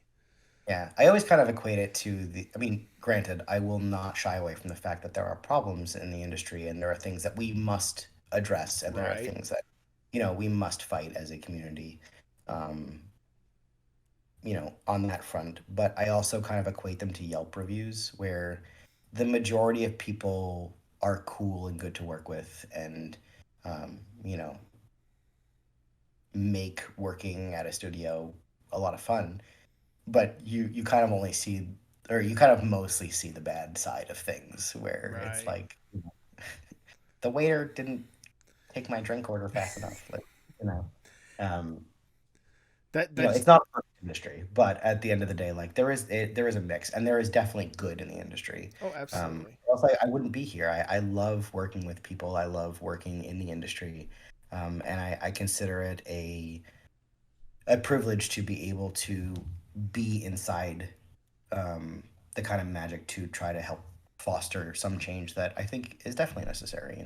[SPEAKER 4] Yeah, I always kind of equate it to I mean, granted, I will not shy away from the fact that there are problems in the industry and there are things that we must address and there are
[SPEAKER 1] Right.
[SPEAKER 4] things that, we must fight as a community, um, on that front. But I also kind of equate them to Yelp reviews where the majority of people are cool and good to work with and, um, you know, make working at a studio a lot of fun, but you kind of only see, or you kind of mostly see the bad side of things where it's
[SPEAKER 1] Right.
[SPEAKER 4] like the waiter didn't take my drink order fast enough, like you know um
[SPEAKER 1] That's
[SPEAKER 4] it's not a perfect industry, but at the end of the day, like there is a mix and there is definitely good in the industry.
[SPEAKER 1] oh, absolutely.
[SPEAKER 4] Else I wouldn't be here. I love working with people, I love working in the industry, and I consider it a privilege to be able to be inside, the kind of magic to try to help foster some change that I think is definitely necessary.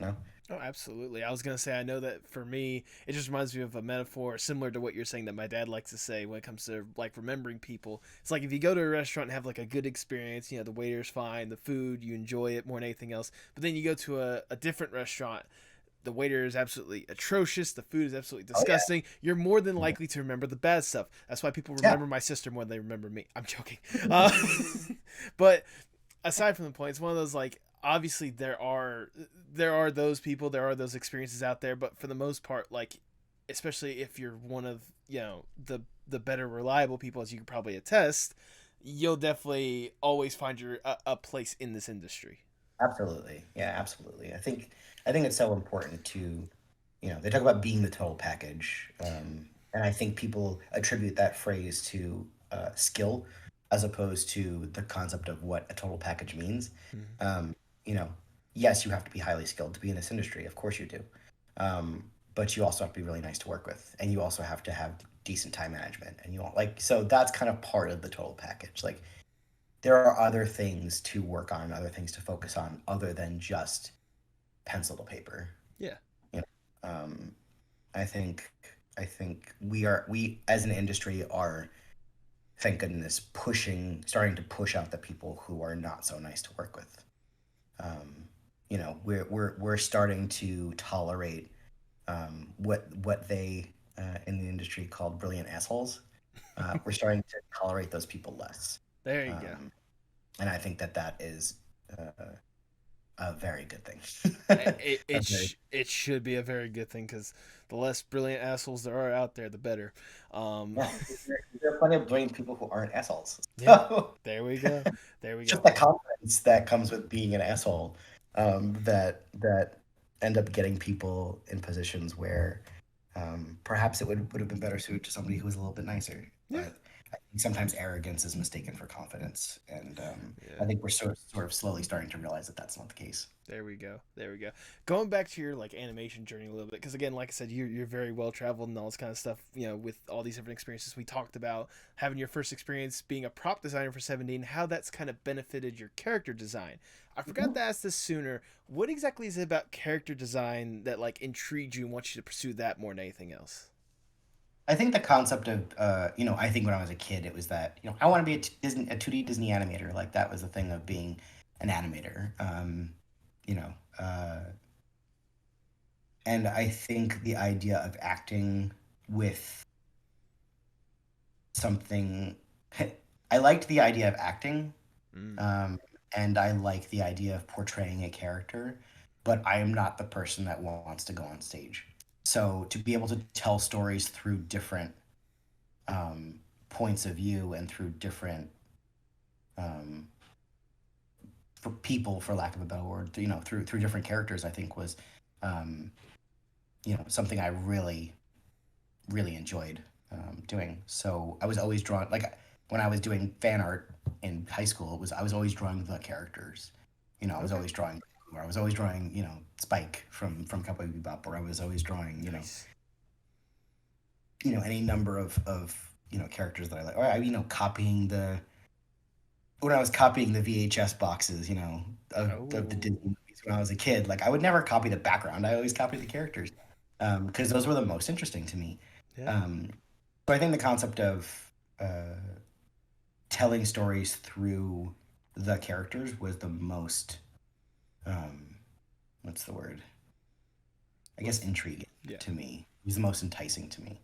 [SPEAKER 1] Oh, absolutely. I was gonna say I know that for me, it just reminds me of a metaphor similar to what you're saying that my dad likes to say when it comes to like remembering people. It's like if you go to a restaurant and have like a good experience, the waiter's fine, the food you enjoy it more than anything else. But then you go to a different restaurant, the waiter is absolutely atrocious, the food is absolutely
[SPEAKER 4] Oh yeah.
[SPEAKER 1] disgusting. You're more than
[SPEAKER 4] Mhm.
[SPEAKER 1] likely to remember the bad stuff. That's why people
[SPEAKER 4] Yeah.
[SPEAKER 1] remember my sister more than they remember me. I'm joking. Uh, but aside from the point, it's one of those like obviously there are those people, there are those experiences out there, but for the most part, like especially if you're one of the better reliable people, as you could probably attest, you'll definitely always find a place in this industry.
[SPEAKER 4] Absolutely. Yeah, absolutely. I think it's so important to, they talk about being the total package, and I think people attribute that phrase to skill as opposed to the concept of what a total package means.
[SPEAKER 1] Mhm.
[SPEAKER 4] Um, you know, yes, you have to be highly skilled to be in this industry. Of course you do. But you also have to be really nice to work with, and you also have to have decent time management, and so that's kind of part of the total package. Like there are other things to work on, other things to focus on, other than just pencil to paper.
[SPEAKER 1] Yeah.
[SPEAKER 4] You know, I think we as an industry are, thank goodness, starting to push out the people who are not so nice to work with. We're starting to tolerate, what they in the industry called brilliant assholes. We're starting to tolerate those people less.
[SPEAKER 1] There you go.
[SPEAKER 4] Um, and I think that is uh, a very good thing. A very,
[SPEAKER 1] It should be a very good thing because the less brilliant assholes there are out there, the better. Um,
[SPEAKER 4] yeah, there are plenty of brilliant people who aren't assholes.
[SPEAKER 1] yeah,
[SPEAKER 4] So
[SPEAKER 1] there we go. There we
[SPEAKER 4] just
[SPEAKER 1] go.
[SPEAKER 4] the confidence that comes with being an asshole, that end up getting people in positions where, perhaps it would have been better suited to somebody who was a little bit nicer.
[SPEAKER 1] Yeah.
[SPEAKER 4] But I think sometimes arrogance is mistaken for confidence, and I
[SPEAKER 1] Yeah.
[SPEAKER 4] think we're sort of slowly starting to realize that that's not the case.
[SPEAKER 1] There we go. There we go. Going back to your like animation journey a little bit, because again, like I said, you're very well traveled and all this kind of stuff. You know, with all these different experiences we talked about, having your first experience being a prop designer for 17, how that's kind of benefited your character design. I forgot to ask this sooner. What exactly is it about character design that like intrigued you and wants you to pursue that more than anything else?
[SPEAKER 4] I think the concept of, I think when I was a kid, it was that, I want to be a 2D Disney animator. Like that was the thing of being an animator. You know, uh, and I think the idea of acting with something, I liked the idea of acting,
[SPEAKER 1] Mm.
[SPEAKER 4] um, and I like the idea of portraying a character, but I am not the person that wants to go on stage. So to be able to tell stories through different um, points of view and through different um, for people, for lack of a better word, through different characters, I think was um, something I really really enjoyed doing. So I was always drawn like when I was doing fan art in high school. It was I was always drawing the characters. I was
[SPEAKER 1] Okay.
[SPEAKER 4] always drawing. Or I was always drawing, Spike from Cowboy Bebop, or I was always drawing,
[SPEAKER 1] Nice.
[SPEAKER 4] any number of characters that I like. Or copying the when I was copying the VHS boxes, of the
[SPEAKER 1] Oh.
[SPEAKER 4] Disney movies when I was a kid. Like I would never copy the background. I always copied the characters because those were the most interesting to me.
[SPEAKER 1] Yeah.
[SPEAKER 4] Um, so I think the concept of telling stories through the characters was the most um, what's the word? I guess
[SPEAKER 1] What's
[SPEAKER 4] intriguing
[SPEAKER 1] yeah.
[SPEAKER 4] to me. It was the most enticing to me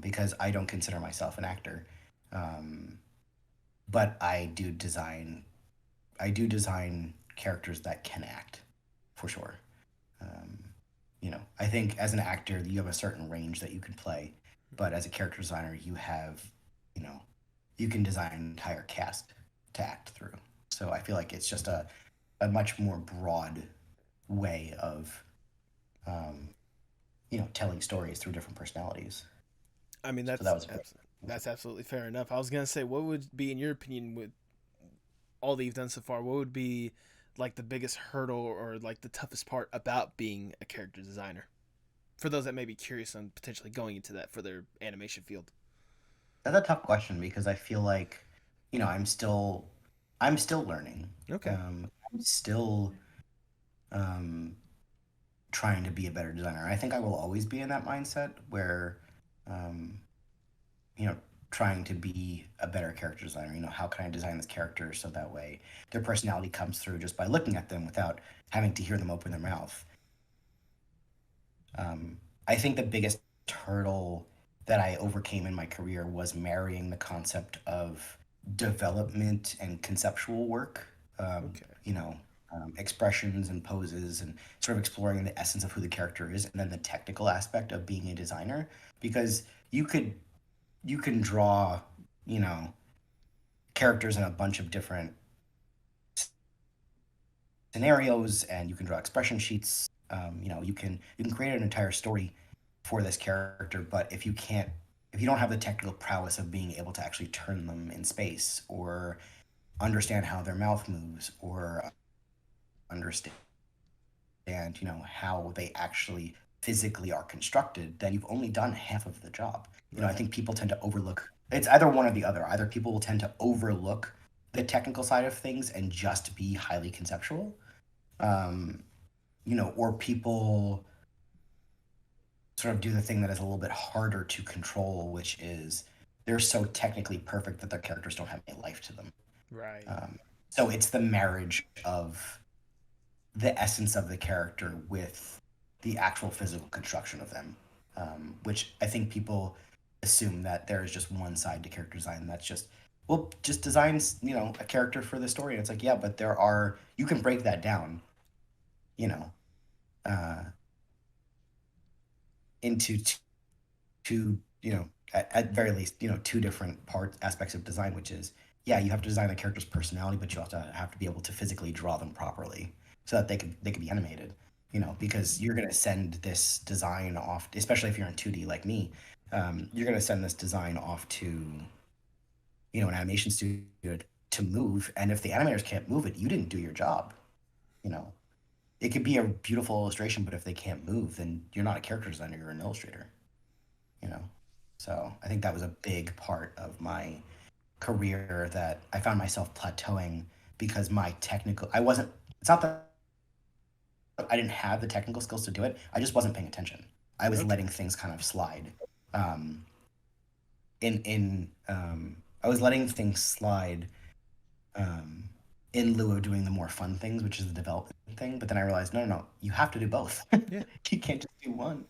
[SPEAKER 4] because I don't consider myself an actor, um, but I do design characters that can act, for sure. Um, I think as an actor, you have a certain range that you can play, but as a character designer, you know, you can design an entire cast to act through. So I feel like it's just a much more broad way of, um, telling stories through different personalities.
[SPEAKER 1] I mean,
[SPEAKER 4] So that was very,
[SPEAKER 1] that's absolutely fair enough. I was gonna say, what would be, in your opinion, with all that you've done so far, what would be like the biggest hurdle or like the toughest part about being a character designer for those that may be curious on potentially going into that for their animation field?
[SPEAKER 4] that's a tough question because I feel like, I'm still learning.
[SPEAKER 1] Okay.
[SPEAKER 4] I'm still um, trying to be a better designer. I think I will always be in that mindset where, um, you know, trying to be a better character designer. How can I design this character so that way their personality comes through just by looking at them without having to hear them open their mouth. Um, I think the biggest hurdle that I overcame in my career was marrying the concept of development and conceptual work,
[SPEAKER 1] Okay.
[SPEAKER 4] expressions and poses, and sort of exploring the essence of who the character is, and then the technical aspect of being a designer. Because you can draw, you know, characters in a bunch of different scenarios, and you can draw expression sheets. You can create an entire story for this character, but if you don't have the technical prowess of being able to actually turn them in space, or understand how their mouth moves, or understand how they actually physically are constructed, then you've only done half of the job. I
[SPEAKER 1] Right.
[SPEAKER 4] think people tend to overlook. It's either one or the other. Either people will tend to overlook the technical side of things and just be highly conceptual, um, or people sort of do the thing that is a little bit harder to control, which is they're so technically perfect that their characters don't have any life to them.
[SPEAKER 1] Right.
[SPEAKER 4] Um, so it's the marriage of the essence of the character with the actual physical construction of them, which I think people assume that there is just one side to character design. That's just designs, a character for the story. And it's like, yeah, but you can break that down, you know, uh, into two, at very least, two different aspects of design, which is, yeah, you have to design the character's personality, but you also have to be able to physically draw them properly so that they could be animated, because you're going to send this design off, especially if you're in 2D like me. You're going to send this design off to an animation studio to move. And if the animators can't move it, you didn't do your job. You know, it could be a beautiful illustration, but if they can't move, then you're not a character designer, you're an illustrator. You know, so I think that was a big part of my career that I found myself plateauing because my technical, I wasn't, it's not that I didn't have the technical skills to do it. I just wasn't paying attention. I was
[SPEAKER 1] Okay.
[SPEAKER 4] letting things kind of slide. Um, I was letting things slide um, in lieu of doing the more fun things, which is the development thing. But then I realized, no, no, no, you have to do both.
[SPEAKER 1] Yeah.
[SPEAKER 4] You can't just do one.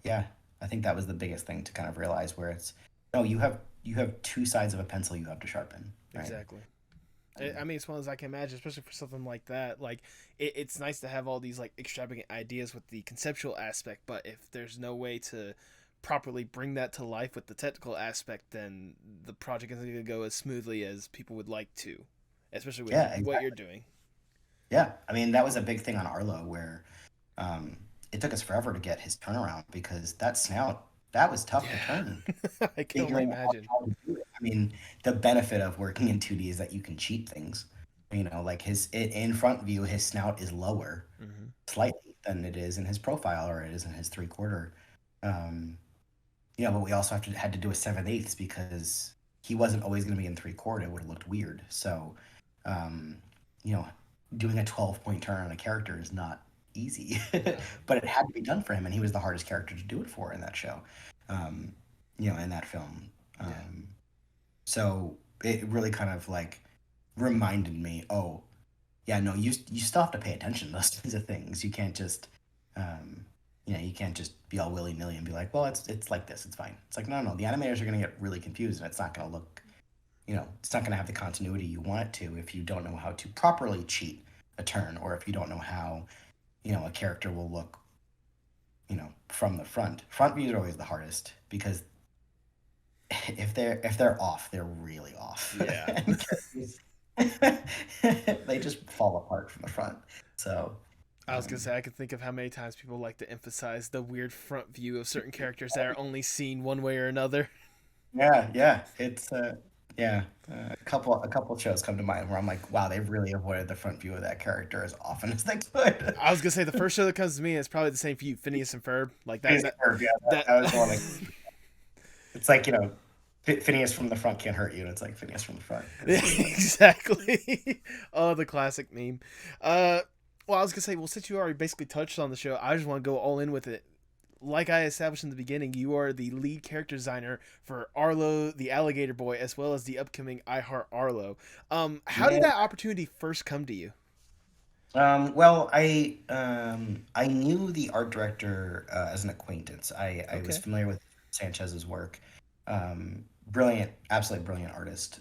[SPEAKER 4] Yeah, I think that was the biggest thing to kind of realize where it's no, you have two sides of a pencil you have to sharpen, right?
[SPEAKER 1] Exactly. I mean, as well as I can imagine, especially for something like that. Like, it's nice to have all these like extravagant ideas with the conceptual aspect, but if there's no way to properly bring that to life with the technical aspect, then the project isn't going to go as smoothly as people would like to, especially with
[SPEAKER 4] Yeah,
[SPEAKER 1] what
[SPEAKER 4] exactly.
[SPEAKER 1] you're doing.
[SPEAKER 4] Yeah, I mean that was a big thing on Arlo where it took us forever to get his turnaround because that snout that was tough to turn.
[SPEAKER 1] Yeah, I can only
[SPEAKER 4] Figuring out
[SPEAKER 1] imagine.
[SPEAKER 4] how to do it. I mean, the benefit of working in 2D is that you can cheat things. Like in front view, his snout is lower
[SPEAKER 1] Hmm.
[SPEAKER 4] slightly than it is in his profile or it is in his 3/4. Um, but we also had to do a 7/8 because he wasn't always going to be in 3/4. It would have looked weird. So, um, you know, doing a 12-point turn on a character is not easy,
[SPEAKER 1] No.
[SPEAKER 4] but it had to be done for him, and he was the hardest character to do it for in that show, um, in that film.
[SPEAKER 1] Yeah.
[SPEAKER 4] Um, so it really kind of like reminded me, oh, yeah, no, you still have to pay attention to those kinds of things. You can't just, um, you can't just be all willy nilly and be like, well, it's like this, it's fine. It's like no, no, the animators are gonna get really confused, and it's not gonna look, it's not gonna have the continuity you want it to if you don't know how to properly cheat a turn, or if you don't know how, a character will look, from the front. Front views are always the hardest because if they're off, they're really off.
[SPEAKER 1] Yeah.
[SPEAKER 4] And characters, they just fall apart from the front. So,
[SPEAKER 1] I was gonna
[SPEAKER 4] um,
[SPEAKER 1] say I could think of how many times people like to emphasize the weird front view of certain characters that are only seen one way or another.
[SPEAKER 4] yeah, yeah, it's yeah, a couple shows come to mind where I'm like, wow, they really avoided the front view of that character as often as they could.
[SPEAKER 1] I was gonna say the first show that comes to me is probably the same for you, Phineas and Ferb. Like that.
[SPEAKER 4] Phineas
[SPEAKER 1] That.
[SPEAKER 4] and Ferb, yeah,
[SPEAKER 1] That.
[SPEAKER 4] that was the one. It's like Phineas from the front can't hurt you. And it's like Phineas from the front.
[SPEAKER 1] Yeah, exactly. Oh, the classic meme. Uh, well, I was gonna say, well, since you already basically touched on the show, I just want to go all in with it. Like I established in the beginning, you are the lead character designer for Arlo, the Alligator Boy, as well as the upcoming I Heart Arlo. How did
[SPEAKER 4] Yeah.
[SPEAKER 1] that opportunity first come to you?
[SPEAKER 4] Well, I knew the art director as an acquaintance. I was
[SPEAKER 1] Okay.
[SPEAKER 4] familiar with Sanchez's work. Brilliant, absolutely brilliant artist.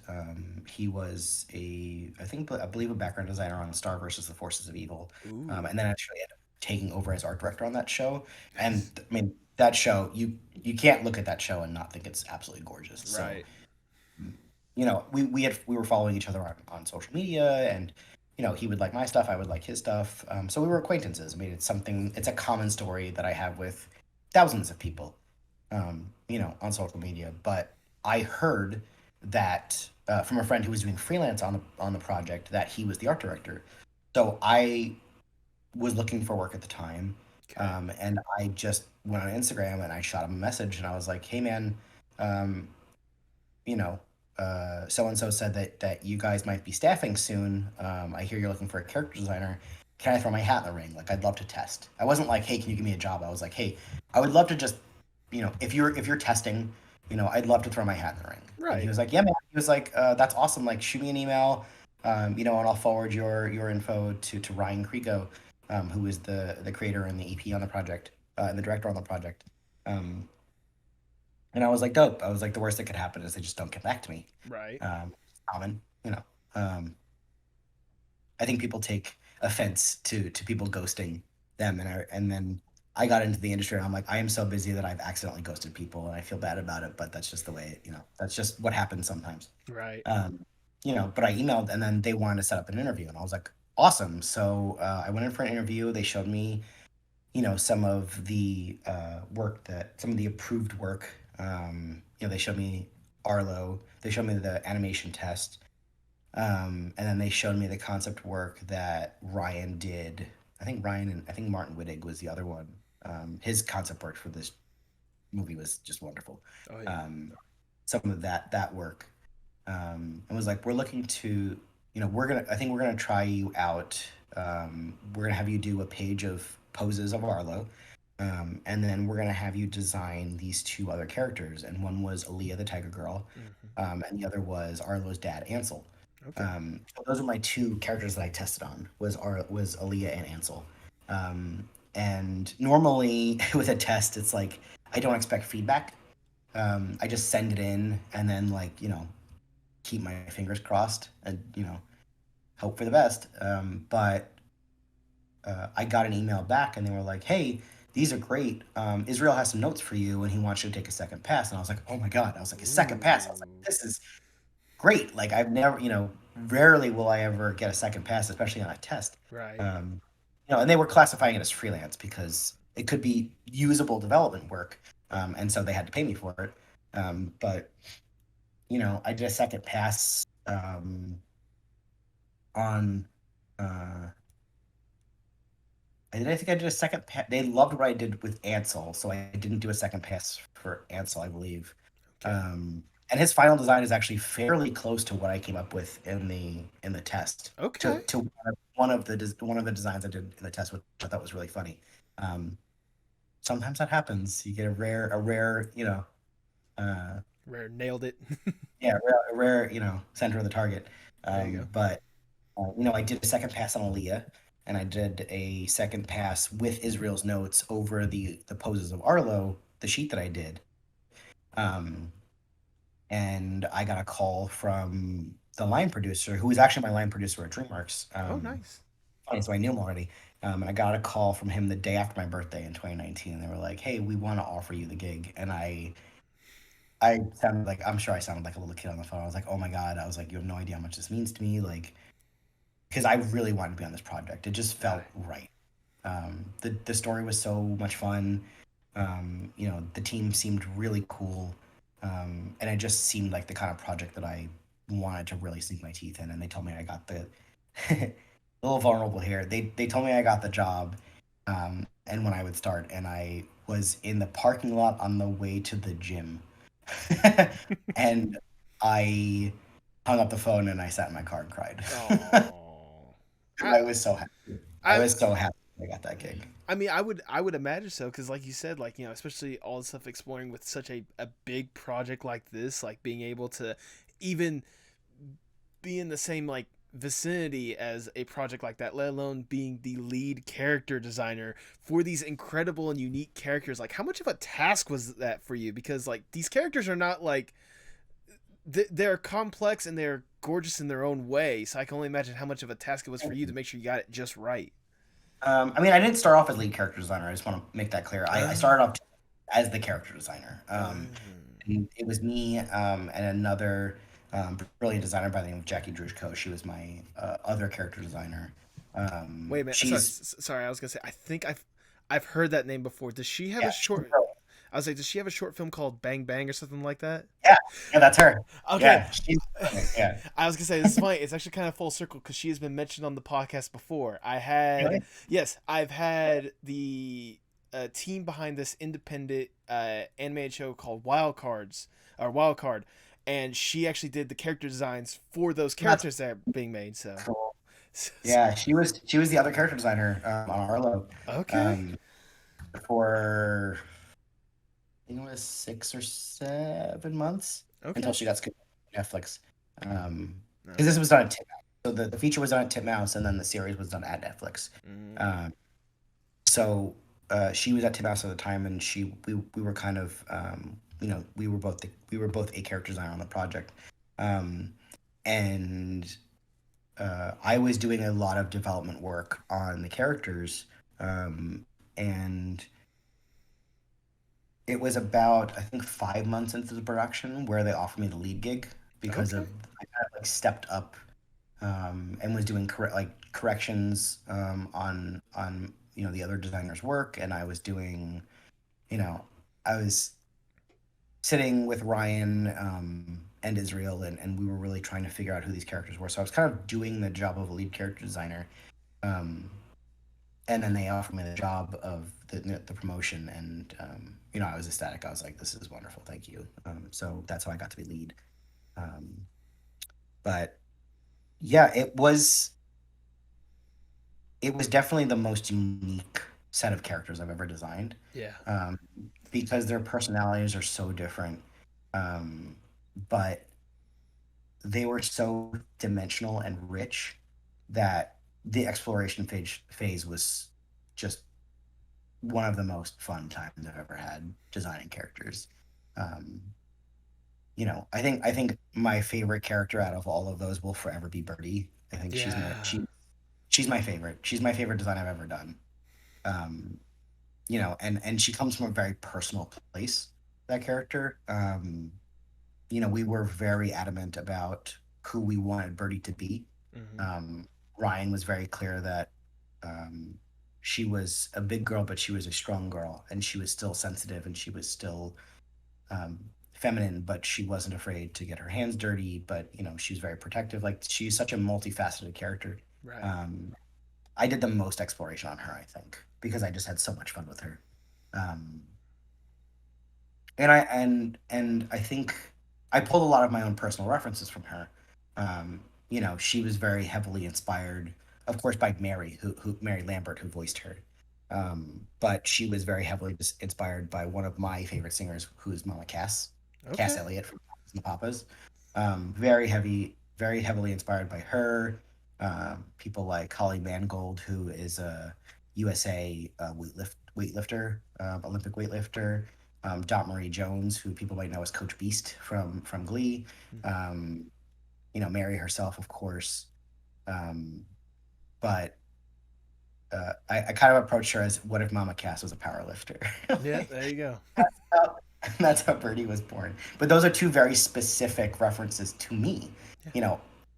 [SPEAKER 4] He was I believe a background designer on Star versus the Forces of Evil,
[SPEAKER 1] Ooh,
[SPEAKER 4] and then actually ended up taking over as art director on that show. And
[SPEAKER 1] nice.
[SPEAKER 4] I mean, that show you can't look at that show and not think it's absolutely gorgeous. So
[SPEAKER 1] Right.
[SPEAKER 4] we were following each other on social media, and he would like my stuff, I would like his stuff. So we were acquaintances. I mean, it's a common story that I have with thousands of people, on social media. But I heard that from a friend who was doing freelance on the project that he was the art director. So I was looking for work at the time,
[SPEAKER 1] Okay.
[SPEAKER 4] and I just went on Instagram and I shot him a message and I was like, hey man, um, so and so said that you guys might be staffing soon. I hear you're looking for a character designer. Can I throw my hat in the ring? Like, I'd love to test. I wasn't like, hey, can you give me a job? I was like, hey, I would love to just, if you're testing, I'd love to throw my hat in the ring. And he
[SPEAKER 1] Right.
[SPEAKER 4] was like, yeah, man. He was like, that's awesome. Like, shoot me an email, and I'll forward your info to Ryan Krico, who is the creator and the EP on the project, and the director on the project. Um, and I was like, dope. I was like, the worst that could happen is they just don't get back to me.
[SPEAKER 1] Right.
[SPEAKER 4] Common, you know. Um, I think people take offense to people ghosting them, and then I got into the industry, and I'm like, I am so busy that I've accidentally ghosted people, and I feel bad about it, but that's just the way, that's just what happens sometimes.
[SPEAKER 1] Right.
[SPEAKER 4] But I emailed, and then they wanted to set up an interview, and I was like, awesome. So I went in for an interview. They showed me, some of the some of the approved work. They showed me Arlo. They showed me the animation test, and then they showed me the concept work that Ryan did. I think Martin Wittig was the other one. His concept work for this movie was just wonderful.
[SPEAKER 1] Oh yeah.
[SPEAKER 4] Some of that work, and was like, we're looking to, I think we're gonna try you out. We're gonna have you do a page of poses of Arlo, and then we're gonna have you design these two other characters, and one was Aaliyah the Tiger Girl, and the other was Arlo's dad, Ansel.
[SPEAKER 1] Okay.
[SPEAKER 4] So those are my two characters that I tested on was Aaliyah and Ansel. And normally with a test, it's like I don't expect feedback. I just send it in and then keep my fingers crossed and hope for the best. But I got an email back and they were like, "Hey, these are great. Israel has some notes for you and he wants you to take a second pass." And I was like, "Oh my God." I was like, "A second pass." I was like, "This is great." Like I've never, rarely will I ever get a second pass, especially on a test.
[SPEAKER 1] Right.
[SPEAKER 4] And they were classifying it as freelance because it could be usable development work. And so they had to pay me for it. But I did a second pass on I think I did a second pass. They loved what I did with Ansel, so I didn't do a second pass for Ansel, I believe.
[SPEAKER 1] Okay.
[SPEAKER 4] And his final design is actually fairly close to what I came up with in the test.
[SPEAKER 1] Okay.
[SPEAKER 4] To one of the designs I did in the test, which I thought was really funny. Sometimes that happens. You get a rare,
[SPEAKER 1] Rare nailed it.
[SPEAKER 4] yeah, a rare, center of the target.
[SPEAKER 1] There you go.
[SPEAKER 4] But I did a second pass on Aaliyah, and I did a second pass with Israel's notes over the poses of Arlo, the sheet that I did. And I got a call from the line producer, who was actually my line producer at DreamWorks.
[SPEAKER 1] Oh, nice.
[SPEAKER 4] Funny, so I knew him already. And I got a call from him the day after my birthday in 2019. They were like, "Hey, we want to offer you the gig." And I sounded like, I'm sure I sounded like a little kid on the phone. I was like, "Oh my God." I was like, "You have no idea how much this means to me." Like, because I really wanted to be on this project. It just felt right. The story was so much fun. The team seemed really cool. And it just seemed like the kind of project that I wanted to really sink my teeth in. And they told me I got the a little vulnerable here. They told me I got the job, and when I would start, and I was in the parking lot on the way to the gym, and I hung up the phone and I sat in my car and cried.
[SPEAKER 1] Oh.
[SPEAKER 4] I was so happy. I was so happy I got that gig.
[SPEAKER 1] I mean, I would imagine so, because like you said, like, especially all the stuff exploring with such a big project like this, like being able to even be in the same like vicinity as a project like that, let alone being the lead character designer for these incredible and unique characters. Like, how much of a task was that for you? Because like these characters are not like they're complex and they're gorgeous in their own way. So I can only imagine how much of a task it was for you to make sure you got it just right.
[SPEAKER 4] I mean, I didn't start off as lead character designer. I just want to make that clear. I started off as the character designer. And it was me and another brilliant designer by the name of Jackie Drushko. She was my other character designer.
[SPEAKER 1] Wait a minute. Sorry, I was gonna say I think I've heard that name before. Does she have a short? I was like, does she have a short film called Bang Bang or something like that?
[SPEAKER 4] Yeah, that's her.
[SPEAKER 1] Okay.
[SPEAKER 4] Yeah.
[SPEAKER 1] I was gonna say, this is funny. It's actually kind of full circle because she has been mentioned on the podcast before. I've had the team behind this independent animated show called Wild Card, and she actually did the character designs for those characters that are being made. So
[SPEAKER 4] cool. Yeah, she was the other character designer on Arlo.
[SPEAKER 1] Okay.
[SPEAKER 4] For I think it was 6 or 7 months until she got scooped on Netflix. Because this was done at Titmouse. So the feature was done at Titmouse, and then the series was done at Netflix. So she was at Titmouse at the time, and we were kind of we were both a character designer on the project, and I was doing a lot of development work on the characters, and it was about, I think, 5 months into the production where they offered me the lead gig because of I kind of like stepped up and was doing corrections on the other designers' work, and I was doing, I was sitting with Ryan and Israel, and we were really trying to figure out who these characters were. So I was kind of doing the job of a lead character designer, and then they offered me the job of the promotion, and I was ecstatic. I was like, "This is wonderful, thank you." So that's how I got to be lead. But yeah, it was definitely the most unique set of characters I've ever designed.
[SPEAKER 1] Yeah.
[SPEAKER 4] Because their personalities are so different. But they were so dimensional and rich that the exploration phase was just one of the most fun times I've ever had designing characters. Um, I think my favorite character out of all of those will forever be Birdie. I think
[SPEAKER 1] Yeah.
[SPEAKER 4] she's my favorite. She's my favorite design I've ever done. Um, and she comes from a very personal place, that character. We were very adamant about who we wanted Birdie to be. Ryan was very clear that she was a big girl, but she was a strong girl, and she was still sensitive, and she was still feminine, but she wasn't afraid to get her hands dirty. But she was very protective. Like, she's such a multifaceted character.
[SPEAKER 1] Right.
[SPEAKER 4] I did the most exploration on her, I think, because I just had so much fun with her. Um, and I think I pulled a lot of my own personal references from her. She was very heavily inspired, of course, by who Mary Lambert, who voiced her. But she was very heavily inspired by one of my favorite singers, who is Mama Cass, Cass
[SPEAKER 1] Okay.
[SPEAKER 4] Elliot from the Papas. Very heavily inspired by her. People like Holly Mangold, who is a USA weightlifter, Olympic weightlifter. Dot Marie Jones, who people might know as Coach Beast from Glee. Mary herself, of course. But I kind of approached her as, what if Mama Cass was a power lifter?
[SPEAKER 1] Yeah, there you go.
[SPEAKER 4] That's how Birdie was born. But those are two very specific references to me.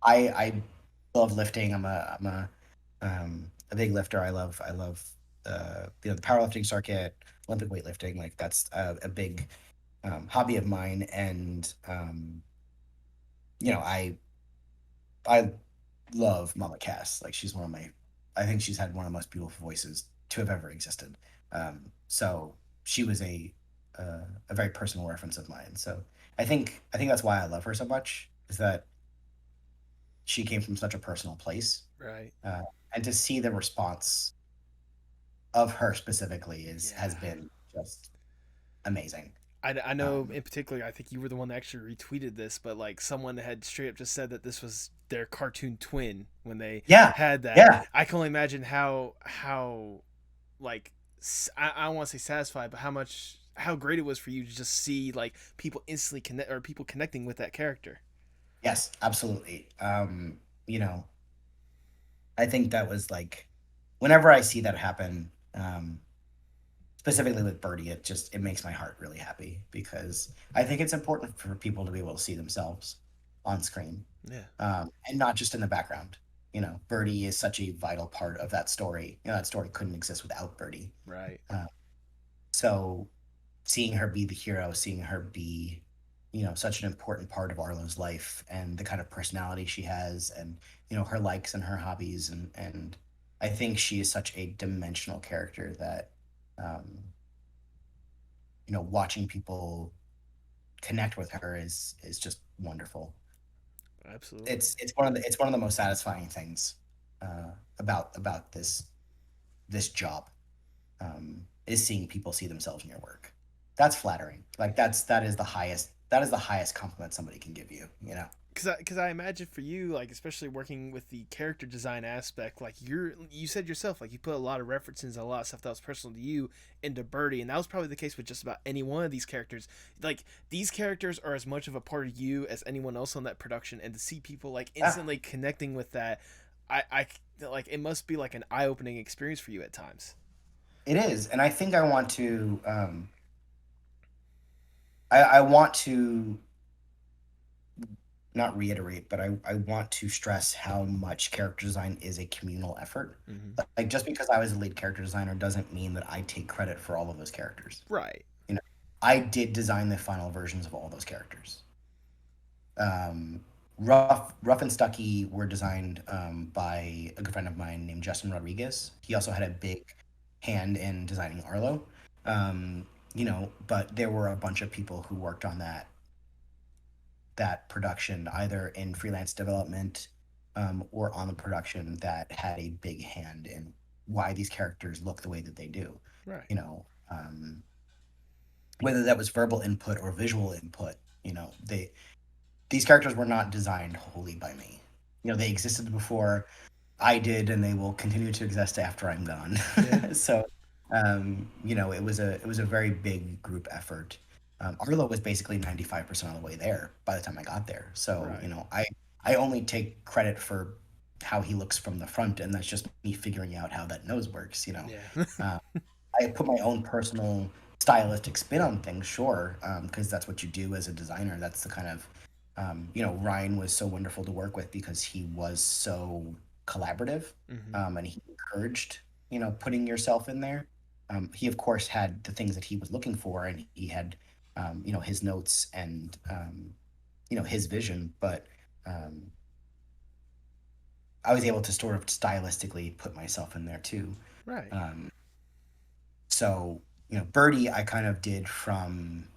[SPEAKER 4] I love lifting. I'm a big lifter. I love the powerlifting circuit, Olympic weightlifting. Like, that's a big hobby of mine, and I love Mama Cass. Like, she's I think she's had one of the most beautiful voices to have ever existed. So she was a very personal reference of mine. So I think that's why I love her so much, is that she came from such a personal place.
[SPEAKER 1] Right.
[SPEAKER 4] And to see the response of her specifically has
[SPEAKER 1] Yeah.
[SPEAKER 4] been just amazing.
[SPEAKER 1] I know in particular, I think you were the one that actually retweeted this, but like someone had straight up just said that this was their cartoon twin when they
[SPEAKER 4] Yeah,
[SPEAKER 1] had that.
[SPEAKER 4] yeah,
[SPEAKER 1] I can only imagine how like I don't want to say satisfied, but how great it was for you to just see like people instantly connect, or people connecting with that character.
[SPEAKER 4] yes, absolutely. I think that was like, whenever I see that happen, specifically with Birdie, it makes my heart really happy, because I think it's important for people to be able to see themselves on screen,
[SPEAKER 1] Yeah.
[SPEAKER 4] and not just in the background. Birdie is such a vital part of that story. That story couldn't exist without Birdie.
[SPEAKER 1] Right.
[SPEAKER 4] So seeing her be the hero, seeing her be, such an important part of Arlo's life, and the kind of personality she has, and her likes and her hobbies, and I think she is such a dimensional character that watching people connect with her is just wonderful.
[SPEAKER 1] Absolutely.
[SPEAKER 4] It's one of the most satisfying things about this job, is seeing people see themselves in your work. That's flattering. Like, that is the highest compliment somebody can give you.
[SPEAKER 1] Because I imagine for you, like, especially working with the character design aspect, like you said yourself, like, you put a lot of references and a lot of stuff that was personal to you into Birdie, and that was probably the case with just about any one of these characters. Like, these characters are as much of a part of you as anyone else on that production, and to see people like instantly connecting with that, I like, it must be like an eye-opening experience for you at times.
[SPEAKER 4] It is, and I think I want to. I want to not reiterate, but I want to stress how much character design is a communal effort. Like, just because I was a lead character designer doesn't mean that I take credit for all of those characters.
[SPEAKER 1] Right.
[SPEAKER 4] I did design the final versions of all those characters. Rough and Stucky were designed by a good friend of mine named Justin Rodriguez. He also had a big hand in designing Arlo. But there were a bunch of people who worked on that production, either in freelance development or on the production, that had a big hand in why these characters look the way that they do.
[SPEAKER 1] Right.
[SPEAKER 4] Whether that was verbal input or visual input, these characters were not designed wholly by me. They existed before I did, and they will continue to exist after I'm gone.
[SPEAKER 1] Yeah.
[SPEAKER 4] So, it was a very big group effort. Arlo was basically 95% of the way there by the time I got there. So,
[SPEAKER 1] Right.
[SPEAKER 4] I only take credit for how he looks from the front, and that's just me figuring out how that nose works.
[SPEAKER 1] Yeah.
[SPEAKER 4] I put my own personal stylistic spin on things, sure, because that's what you do as a designer. That's the kind of, Ryan was so wonderful to work with because he was so collaborative, and he encouraged, putting yourself in there. He, of course, had the things that he was looking for, and he had, his notes and, his vision, but I was able to sort of stylistically put myself in there too.
[SPEAKER 1] Right.
[SPEAKER 4] So, Birdie, I kind of did from,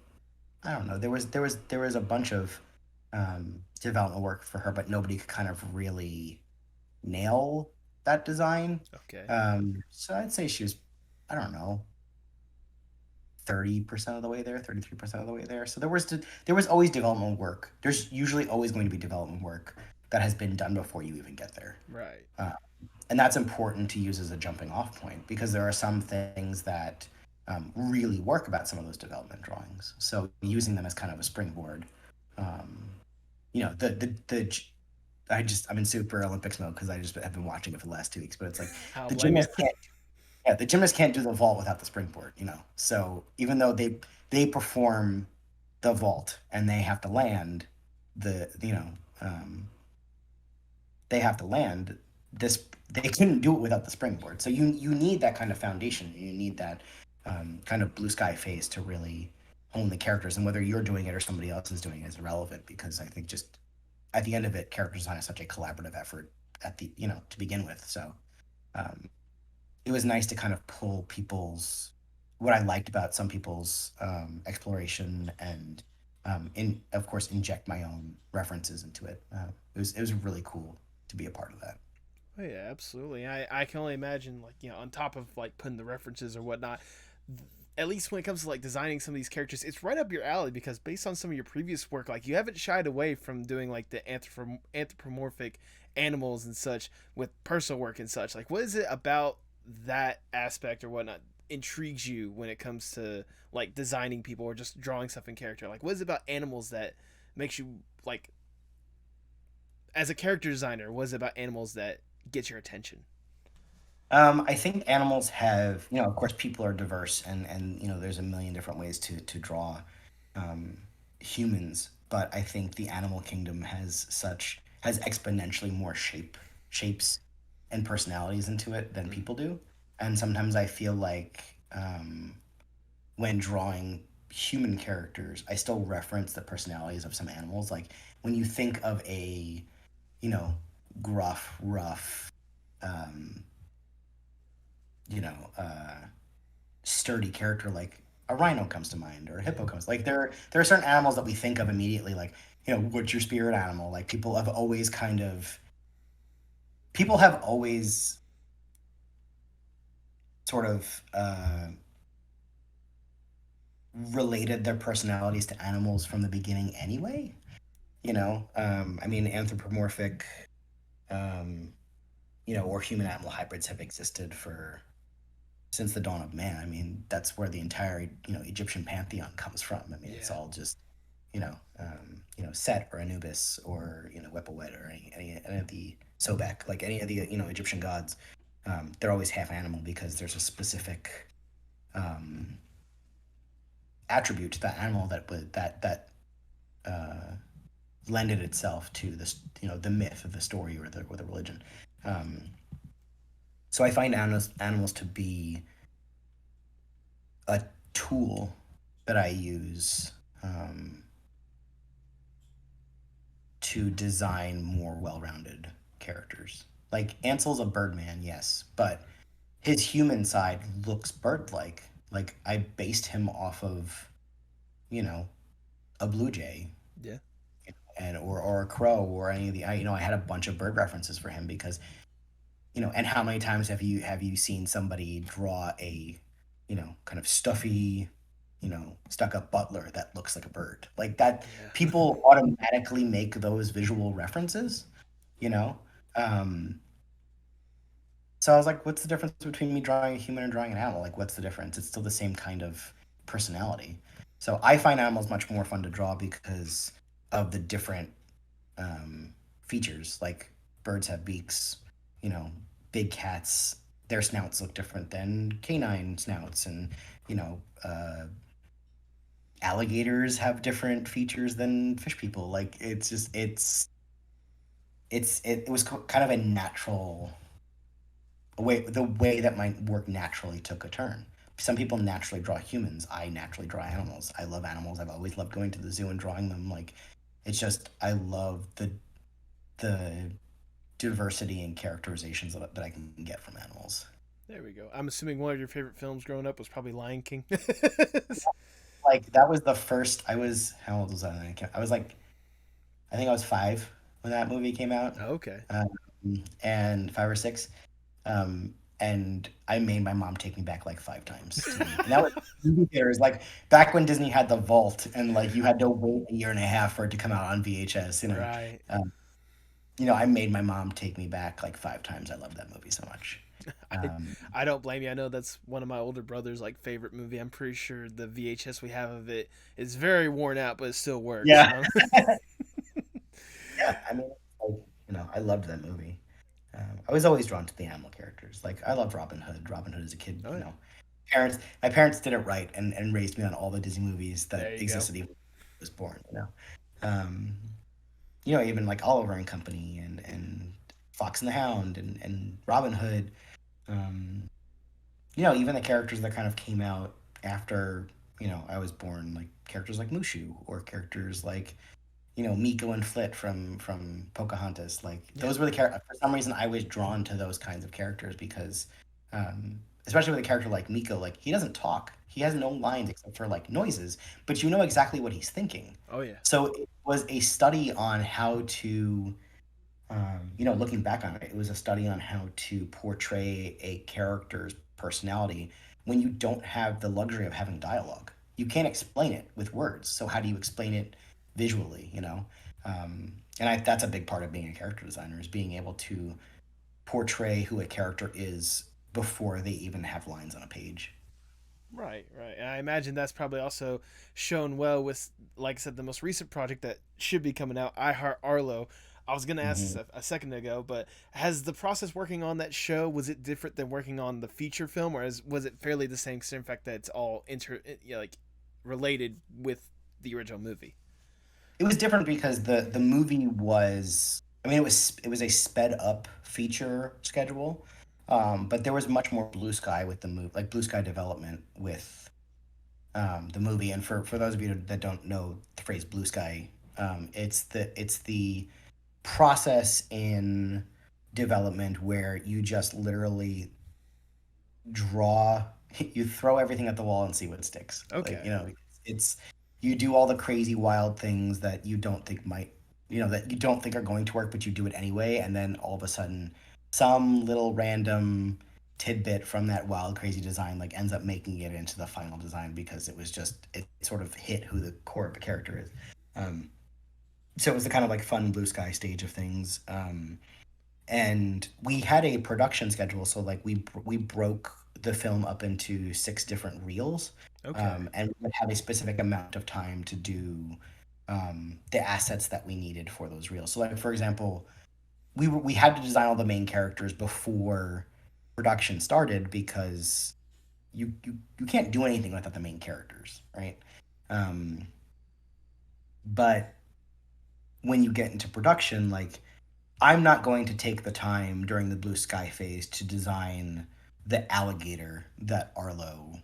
[SPEAKER 4] I don't know, there was a bunch of development work for her, but nobody could kind of really nail that design.
[SPEAKER 1] Okay.
[SPEAKER 4] So I'd say she was, I don't know, 30% of the way there, 33% of the way there. So there was always development work. There's usually always going to be development work that has been done before you even get there.
[SPEAKER 1] Right.
[SPEAKER 4] And that's important to use as a jumping off point, because there are some things that really work about some of those development drawings. So using them as kind of a springboard, I'm in super Olympics mode because I just have been watching it for the last 2 weeks. But it's like
[SPEAKER 1] I'll
[SPEAKER 4] the
[SPEAKER 1] blame you.
[SPEAKER 4] gymnast can't, yeah, the gymnast can't do the vault without the springboard. So even though they perform the vault and they have to land they have to land this, they couldn't do it without the springboard. So you need that kind of foundation. You need that kind of blue sky phase to really hone the characters, and whether you're doing it or somebody else is doing it is irrelevant, because I think just at the end of it, character design is such a collaborative effort to begin with. So it was nice to kind of pull what I liked about some people's exploration, and of course inject my own references into it. It was really cool to be a part of that.
[SPEAKER 1] Oh, yeah, absolutely. I can only imagine, like, on top of like putting the references or whatnot, at least when it comes to like designing some of these characters, it's right up your alley, because based on some of your previous work, like, you haven't shied away from doing like the anthropomorphic animals and such with personal work and such. Like, what is it about that aspect or whatnot intrigues you when it comes to like designing people or just drawing stuff in character? Like, what is it about animals that makes you, like, as a character designer, what is it about animals that gets your attention?
[SPEAKER 4] I think animals have, of course, people are diverse, and there's a million different ways to draw um, humans, but I think the animal kingdom has exponentially more shapes and personalities into it than people do, and sometimes I feel like when drawing human characters, I still reference the personalities of some animals. Like when you think of a, gruff, rough, um, you know, uh, sturdy character, like a rhino comes to mind, or a hippo comes. Like there are certain animals that we think of immediately, like, what's your spirit animal? Like people have always sort of related their personalities to animals from the beginning anyway. I mean, anthropomorphic, um, or human animal hybrids have existed for since the dawn of man. I mean, that's where the entire Egyptian pantheon comes from. I mean, it's
[SPEAKER 1] Yeah.
[SPEAKER 4] all just Set or Anubis, or Wepawet, or any of the Sobek, like any of the Egyptian gods. They're always half animal because there's a specific um, attribute to that animal that lended itself to this, the myth of the story, or the religion. Um, so I find animals to be a tool that I use to design more well-rounded characters. Like Ansel's a Birdman, yes, but his human side looks bird-like. Like I based him off of, you know, a blue jay
[SPEAKER 1] Yeah.
[SPEAKER 4] and or a crow or any of the I had a bunch of bird references for him because and how many times have you seen somebody draw a kind of stuffy stuck up butler that looks like a bird like that?
[SPEAKER 1] Yeah.
[SPEAKER 4] People automatically make those visual references, you know um so I was like, what's the difference between me drawing a human and drawing an animal? Like, what's the difference? It's still the same kind of personality. So I find animals much more fun to draw because of the different features. Like birds have beaks, you know, big cats, their snouts look different than canine snouts, and you know, alligators have different features than fish people. Like it's just it was kind of a natural way. The way that my work naturally took a turn. Some people naturally draw humans. I naturally draw animals. I love animals. I've always loved going to the zoo and drawing them. Like, it's just I love the diversity and characterizations that I can get from animals.
[SPEAKER 1] There we go. I'm assuming one of your favorite films growing up was probably Lion King.
[SPEAKER 4] Like that was the first. I was how old was I? I was like, I think I was 5 when that movie came out,
[SPEAKER 1] Okay.
[SPEAKER 4] and 5 or 6. And I made my mom take me back like 5 times. And that was movie theaters, like back when Disney had the vault, and like you had to wait a year and a half for it to come out on VHS.
[SPEAKER 1] Right.
[SPEAKER 4] I made my mom take me back like 5 times. I love that movie so much.
[SPEAKER 1] I don't blame you. I know that's one of my older brother's like favorite movie. I'm pretty sure the VHS we have of it is very worn out, but it still works.
[SPEAKER 4] Yeah. Yeah, I mean, like, I loved that movie. I was always drawn to the animal characters. Like I loved Robin Hood. Robin Hood as a kid,
[SPEAKER 1] Oh, yeah.
[SPEAKER 4] my parents did it right and raised me on all the Disney movies
[SPEAKER 1] There
[SPEAKER 4] that
[SPEAKER 1] you go.
[SPEAKER 4] existed even when I was born. Um, even like Oliver and Company and Fox and the Hound and Robin Hood. Um, even the characters that kind of came out after I was born, like characters like Mushu or characters like Miko and Flit from Pocahontas. Like
[SPEAKER 1] Yeah.
[SPEAKER 4] those were the characters. For some reason, I was drawn to those kinds of characters because, especially with a character like Miko, like he doesn't talk. He has no lines except for like noises, but you know exactly what he's thinking.
[SPEAKER 1] Oh yeah.
[SPEAKER 4] So it was a study on how to, looking back on it, it was a study on how to portray a character's personality when you don't have the luxury of having dialogue. You can't explain it with words. So how do you explain it visually? That's a big part of being a character designer, is being able to portray who a character is before they even have lines on a page.
[SPEAKER 1] Right, right. And I imagine that's probably also shown well with, like I said, the most recent project that should be coming out, I Heart Arlo. I was gonna ask
[SPEAKER 4] Mhm.
[SPEAKER 1] a second ago, but has the process working on that show, was it different than working on the feature film, or was it fairly the same? Considering the fact that it's all related with the original movie.
[SPEAKER 4] It was different because the movie was, I mean, it was a sped up feature schedule, but there was much more blue sky with the movie, like blue sky development with the movie. And for those of you that don't know the phrase blue sky, it's the process in development where you just literally draw, you throw everything at the wall and see what sticks.
[SPEAKER 1] Okay.
[SPEAKER 4] Like, it's you do all the crazy wild things that you don't think might, that you don't think are going to work, but you do it anyway, and then all of a sudden some little random tidbit from that wild crazy design like ends up making it into the final design because it sort of hit who the core of the character is. So it was the kind of like fun blue sky stage of things. And we had a production schedule, so like we broke the film up into 6 different reels.
[SPEAKER 1] Okay.
[SPEAKER 4] And we would have a specific amount of time to do the assets that we needed for those reels. So like, for example, we had to design all the main characters before production started because you can't do anything without the main characters, right? But when you get into production, like I'm not going to take the time during the blue sky phase to design the alligator that Arlo,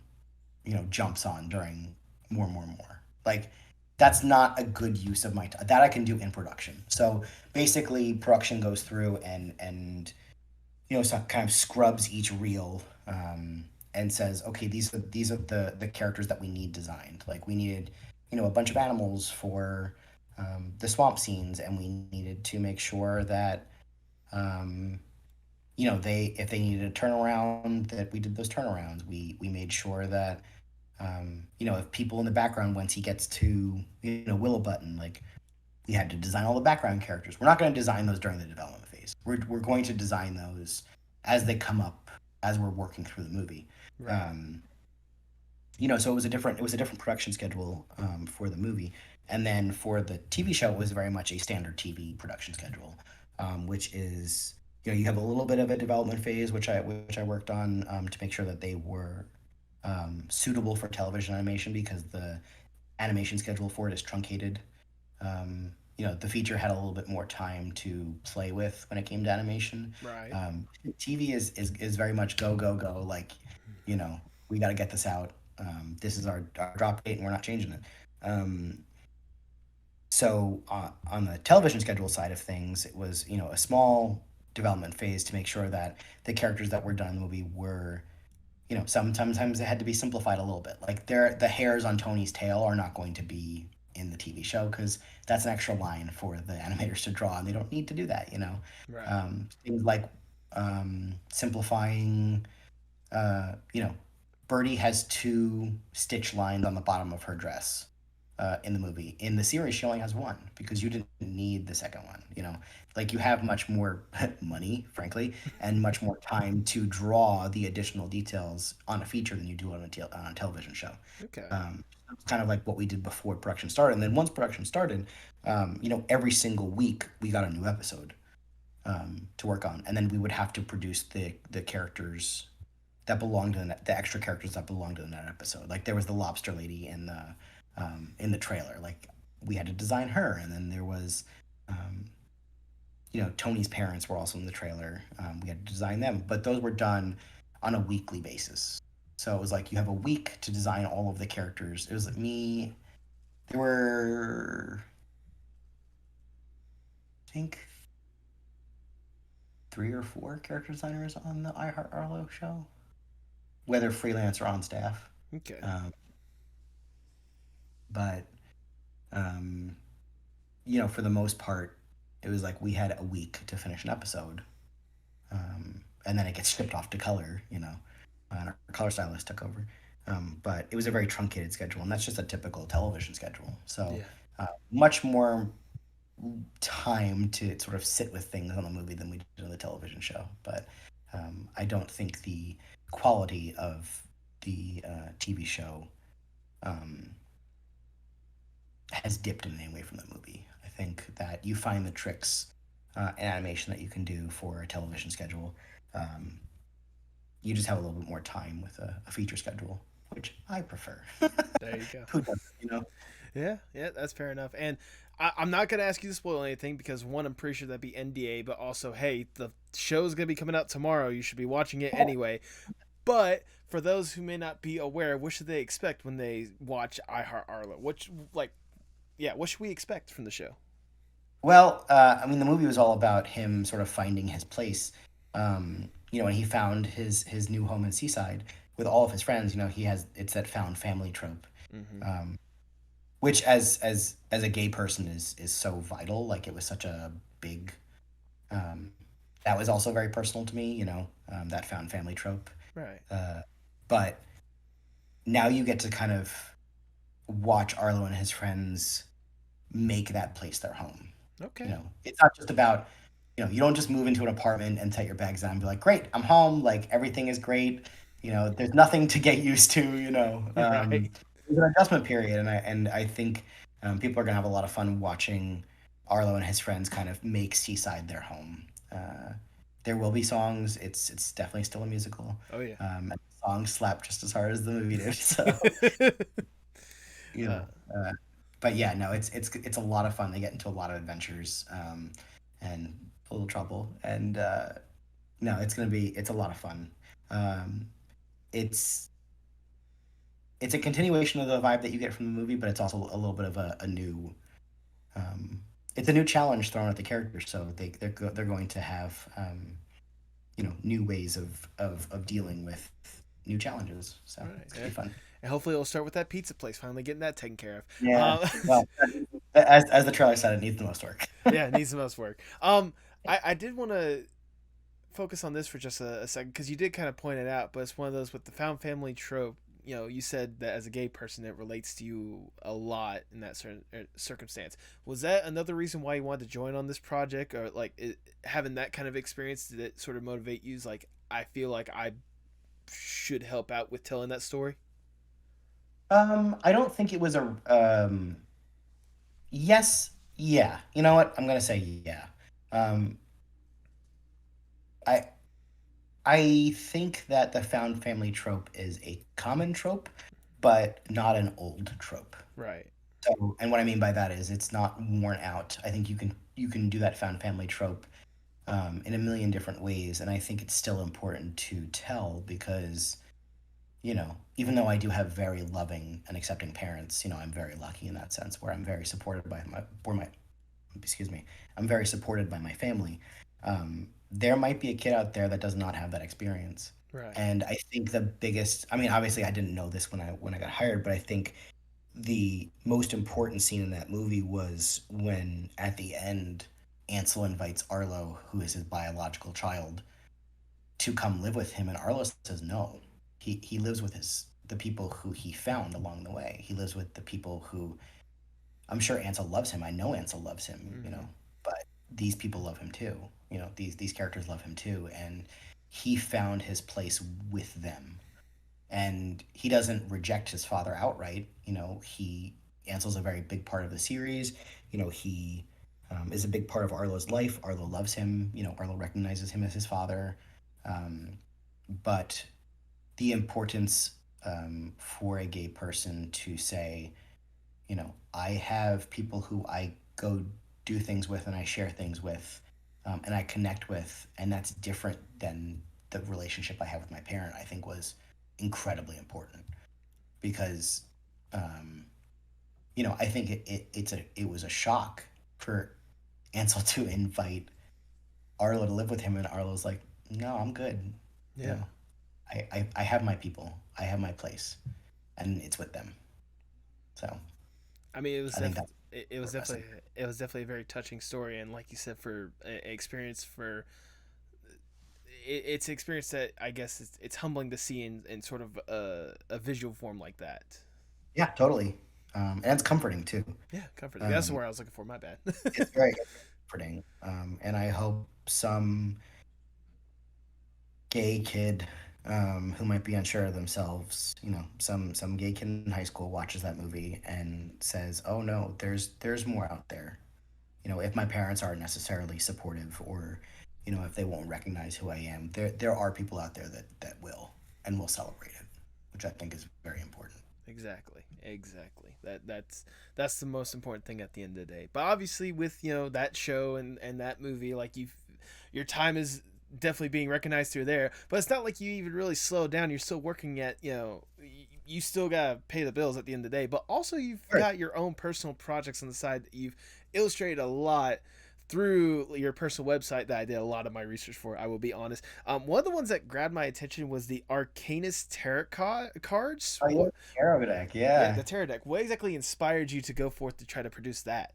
[SPEAKER 4] jumps on during more. Like, that's not a good use of my time. That I can do in production. So basically, production goes through and so kind of scrubs each reel, and says, okay, these are the characters that we need designed. Like, we needed, a bunch of animals for the swamp scenes, and we needed to make sure that um, they if they needed a turnaround, that we did those turnarounds. We made sure that if people in the background, once he gets to Willow Button, like, we had to design all the background characters. We're not going to design those during the development phase. We're going to design those as they come up, as we're working through the movie.
[SPEAKER 1] Right.
[SPEAKER 4] So it was a different production schedule for the movie, and then for the TV show, it was very much a standard TV production schedule, which is you have a little bit of a development phase, which I worked on to make sure that they were suitable for television animation, because the animation schedule for it is truncated. The feature had a little bit more time to play with when it came to animation.
[SPEAKER 1] Right.
[SPEAKER 4] TV is very much go go go. Like, we got to get this out. This is our drop date, and we're not changing it. So on the television schedule side of things, it was a small development phase to make sure that the characters that were done in the movie were, sometimes they had to be simplified a little bit. Like, the hairs on Tony's tail are not going to be in the TV show, because that's an extra line for the animators to draw, and they don't need to do that.
[SPEAKER 1] Right.
[SPEAKER 4] Things like simplifying. Birdie has 2 stitch lines on the bottom of her dress in the movie. In the series, she only has 1, because you didn't need the second one. Like, you have much more money, frankly, and much more time to draw the additional details on a feature than you do on a television show.
[SPEAKER 1] Okay.
[SPEAKER 4] It's kind of like what we did before production started. And then once production started, every single week we got a new episode to work on, and then we would have to produce the characters that belonged to the extra characters that belonged to that episode. Like, there was the lobster lady in the trailer. Like, we had to design her, and then there was, Tony's parents were also in the trailer. We had to design them, but those were done on a weekly basis. So it was like, you have a week to design all of the characters. It was like me. There were, I think, 3 or 4 character designers on the iHeart Arlo show, whether freelance or on staff.
[SPEAKER 1] Okay.
[SPEAKER 4] But for the most part, it was like we had a week to finish an episode, and then it gets shipped off to color, and our color stylist took over. But it was a very truncated schedule, and that's just a typical television schedule. So much more time to sort of sit with things on the movie than we did on the television show. But I don't think the quality of the TV show has dipped in any way from the movie. I think that you find the tricks in animation that you can do for a television schedule. You just have a little bit more time with a feature schedule, which I prefer.
[SPEAKER 1] There you go.
[SPEAKER 4] Who doesn't,
[SPEAKER 1] Yeah, that's fair enough. And I'm not going to ask you to spoil anything, because one, I'm pretty sure that'd be NDA, but also, hey, the show's going to be coming out tomorrow. You should be watching it anyway. But for those who may not be aware, what should they expect when they watch iHeart Arlo? What should we expect from the show?
[SPEAKER 4] Well, the movie was all about him sort of finding his place. And he found his new home in Seaside with all of his friends. It's that found family trope.
[SPEAKER 1] Mm-hmm.
[SPEAKER 4] Which as a gay person is so vital. Like, it was such a big that was also very personal to me, that found family trope.
[SPEAKER 1] Right.
[SPEAKER 4] But now you get to kind of watch Arlo and his friends make that place their home.
[SPEAKER 1] Okay.
[SPEAKER 4] It's not just about, you don't just move into an apartment and set your bags down and be like, great, I'm home, like, everything is great. There's nothing to get used to.
[SPEAKER 1] Right.
[SPEAKER 4] There's an adjustment period, and I think people are gonna have a lot of fun watching Arlo and his friends kind of make Seaside their home. There will be songs. It's definitely still a musical.
[SPEAKER 1] Oh yeah.
[SPEAKER 4] And the songs slap just as hard as the movie did. So but yeah, no, it's a lot of fun. They get into a lot of adventures and a little trouble, and no, it's a lot of fun. It's it's a continuation of the vibe that you get from the movie, but it's also a little bit of a new it's a new challenge thrown at the characters. So they're going to have new ways of dealing with new challenges. So
[SPEAKER 1] Right.
[SPEAKER 4] it's gonna be fun.
[SPEAKER 1] And hopefully it'll start with that pizza place finally getting that taken care of.
[SPEAKER 4] Yeah. Well, as the trailer said, it needs the most work.
[SPEAKER 1] Yeah, it needs the most work. I did want to focus on this for just a second because you did kind of point it out, but it's one of those with the found family trope. You said that as a gay person, it relates to you a lot in that certain circumstance. Was that another reason why you wanted to join on this project, or like having that kind of experience, did it sort of motivate you? Like, I feel like I should help out with telling that story.
[SPEAKER 4] I don't think it was a yes, yeah. You know what? I'm gonna say yeah. Um, I I think that the found family trope is a common trope, but not an old trope.
[SPEAKER 1] Right.
[SPEAKER 4] So, and what I mean by that is it's not worn out. I think you can do that found family trope in a million different ways, and I think it's still important to tell because even though I do have very loving and accepting parents, I'm very lucky in that sense where I'm very supported by my excuse me, I'm very supported by my family. There might be a kid out there that does not have that experience.
[SPEAKER 1] Right.
[SPEAKER 4] And I think the biggest, I mean, obviously I didn't know this when I got hired, but I think the most important scene in that movie was when at the end Ansel invites Arlo, who is his biological child, to come live with him, and Arlo says no. He lives with the people who he found along the way. He lives with the people who I'm sure Ansel loves him. I know Ansel loves him, but these people love him too. These characters love him too, and he found his place with them. And he doesn't reject his father outright. He Ansel's a very big part of the series. He is a big part of Arlo's life. Arlo loves him. Arlo recognizes him as his father. But the importance for a gay person to say, I have people who I go do things with and I share things with, and I connect with, and that's different than the relationship I have with my parent, I think was incredibly important because, I think it was a shock for Ansel to invite Arlo to live with him, and Arlo's like, no, I'm good.
[SPEAKER 1] Yeah.
[SPEAKER 4] I have my people, I have my place, and it's with them. So
[SPEAKER 1] I mean, it was
[SPEAKER 4] I think that's
[SPEAKER 1] it was
[SPEAKER 4] progressive.
[SPEAKER 1] definitely a very touching story, and like you said, for experience for it's an experience that I guess it's humbling to see in sort of a visual form like that.
[SPEAKER 4] Yeah, totally. And it's comforting too.
[SPEAKER 1] Yeah, comforting. That's the
[SPEAKER 4] Um,
[SPEAKER 1] word I was looking for. My bad.
[SPEAKER 4] it's very comforting. And I hope some gay kid who might be unsure of themselves, some gay kid in high school watches that movie and says, "Oh no, there's more out there." If my parents aren't necessarily supportive, or if they won't recognize who I am, there are people out there that will and will celebrate it, which I think is very important.
[SPEAKER 1] Exactly. That's the most important thing at the end of the day. But obviously, with that show and that movie, like your time is definitely being recognized through there. But it's not like you even really slow down. You're still working at you still gotta pay the bills at the end of the day. But also you've
[SPEAKER 4] Right.
[SPEAKER 1] got your own personal projects on the side that you've illustrated a lot through your personal website that I did a lot of my research for. I will be honest. One of the ones that grabbed my attention was the Arcanist tarot cards.
[SPEAKER 4] Oh, yeah, tarot deck,
[SPEAKER 1] Yeah,
[SPEAKER 4] yeah.
[SPEAKER 1] the tarot deck. What exactly inspired you to go forth to try to produce that?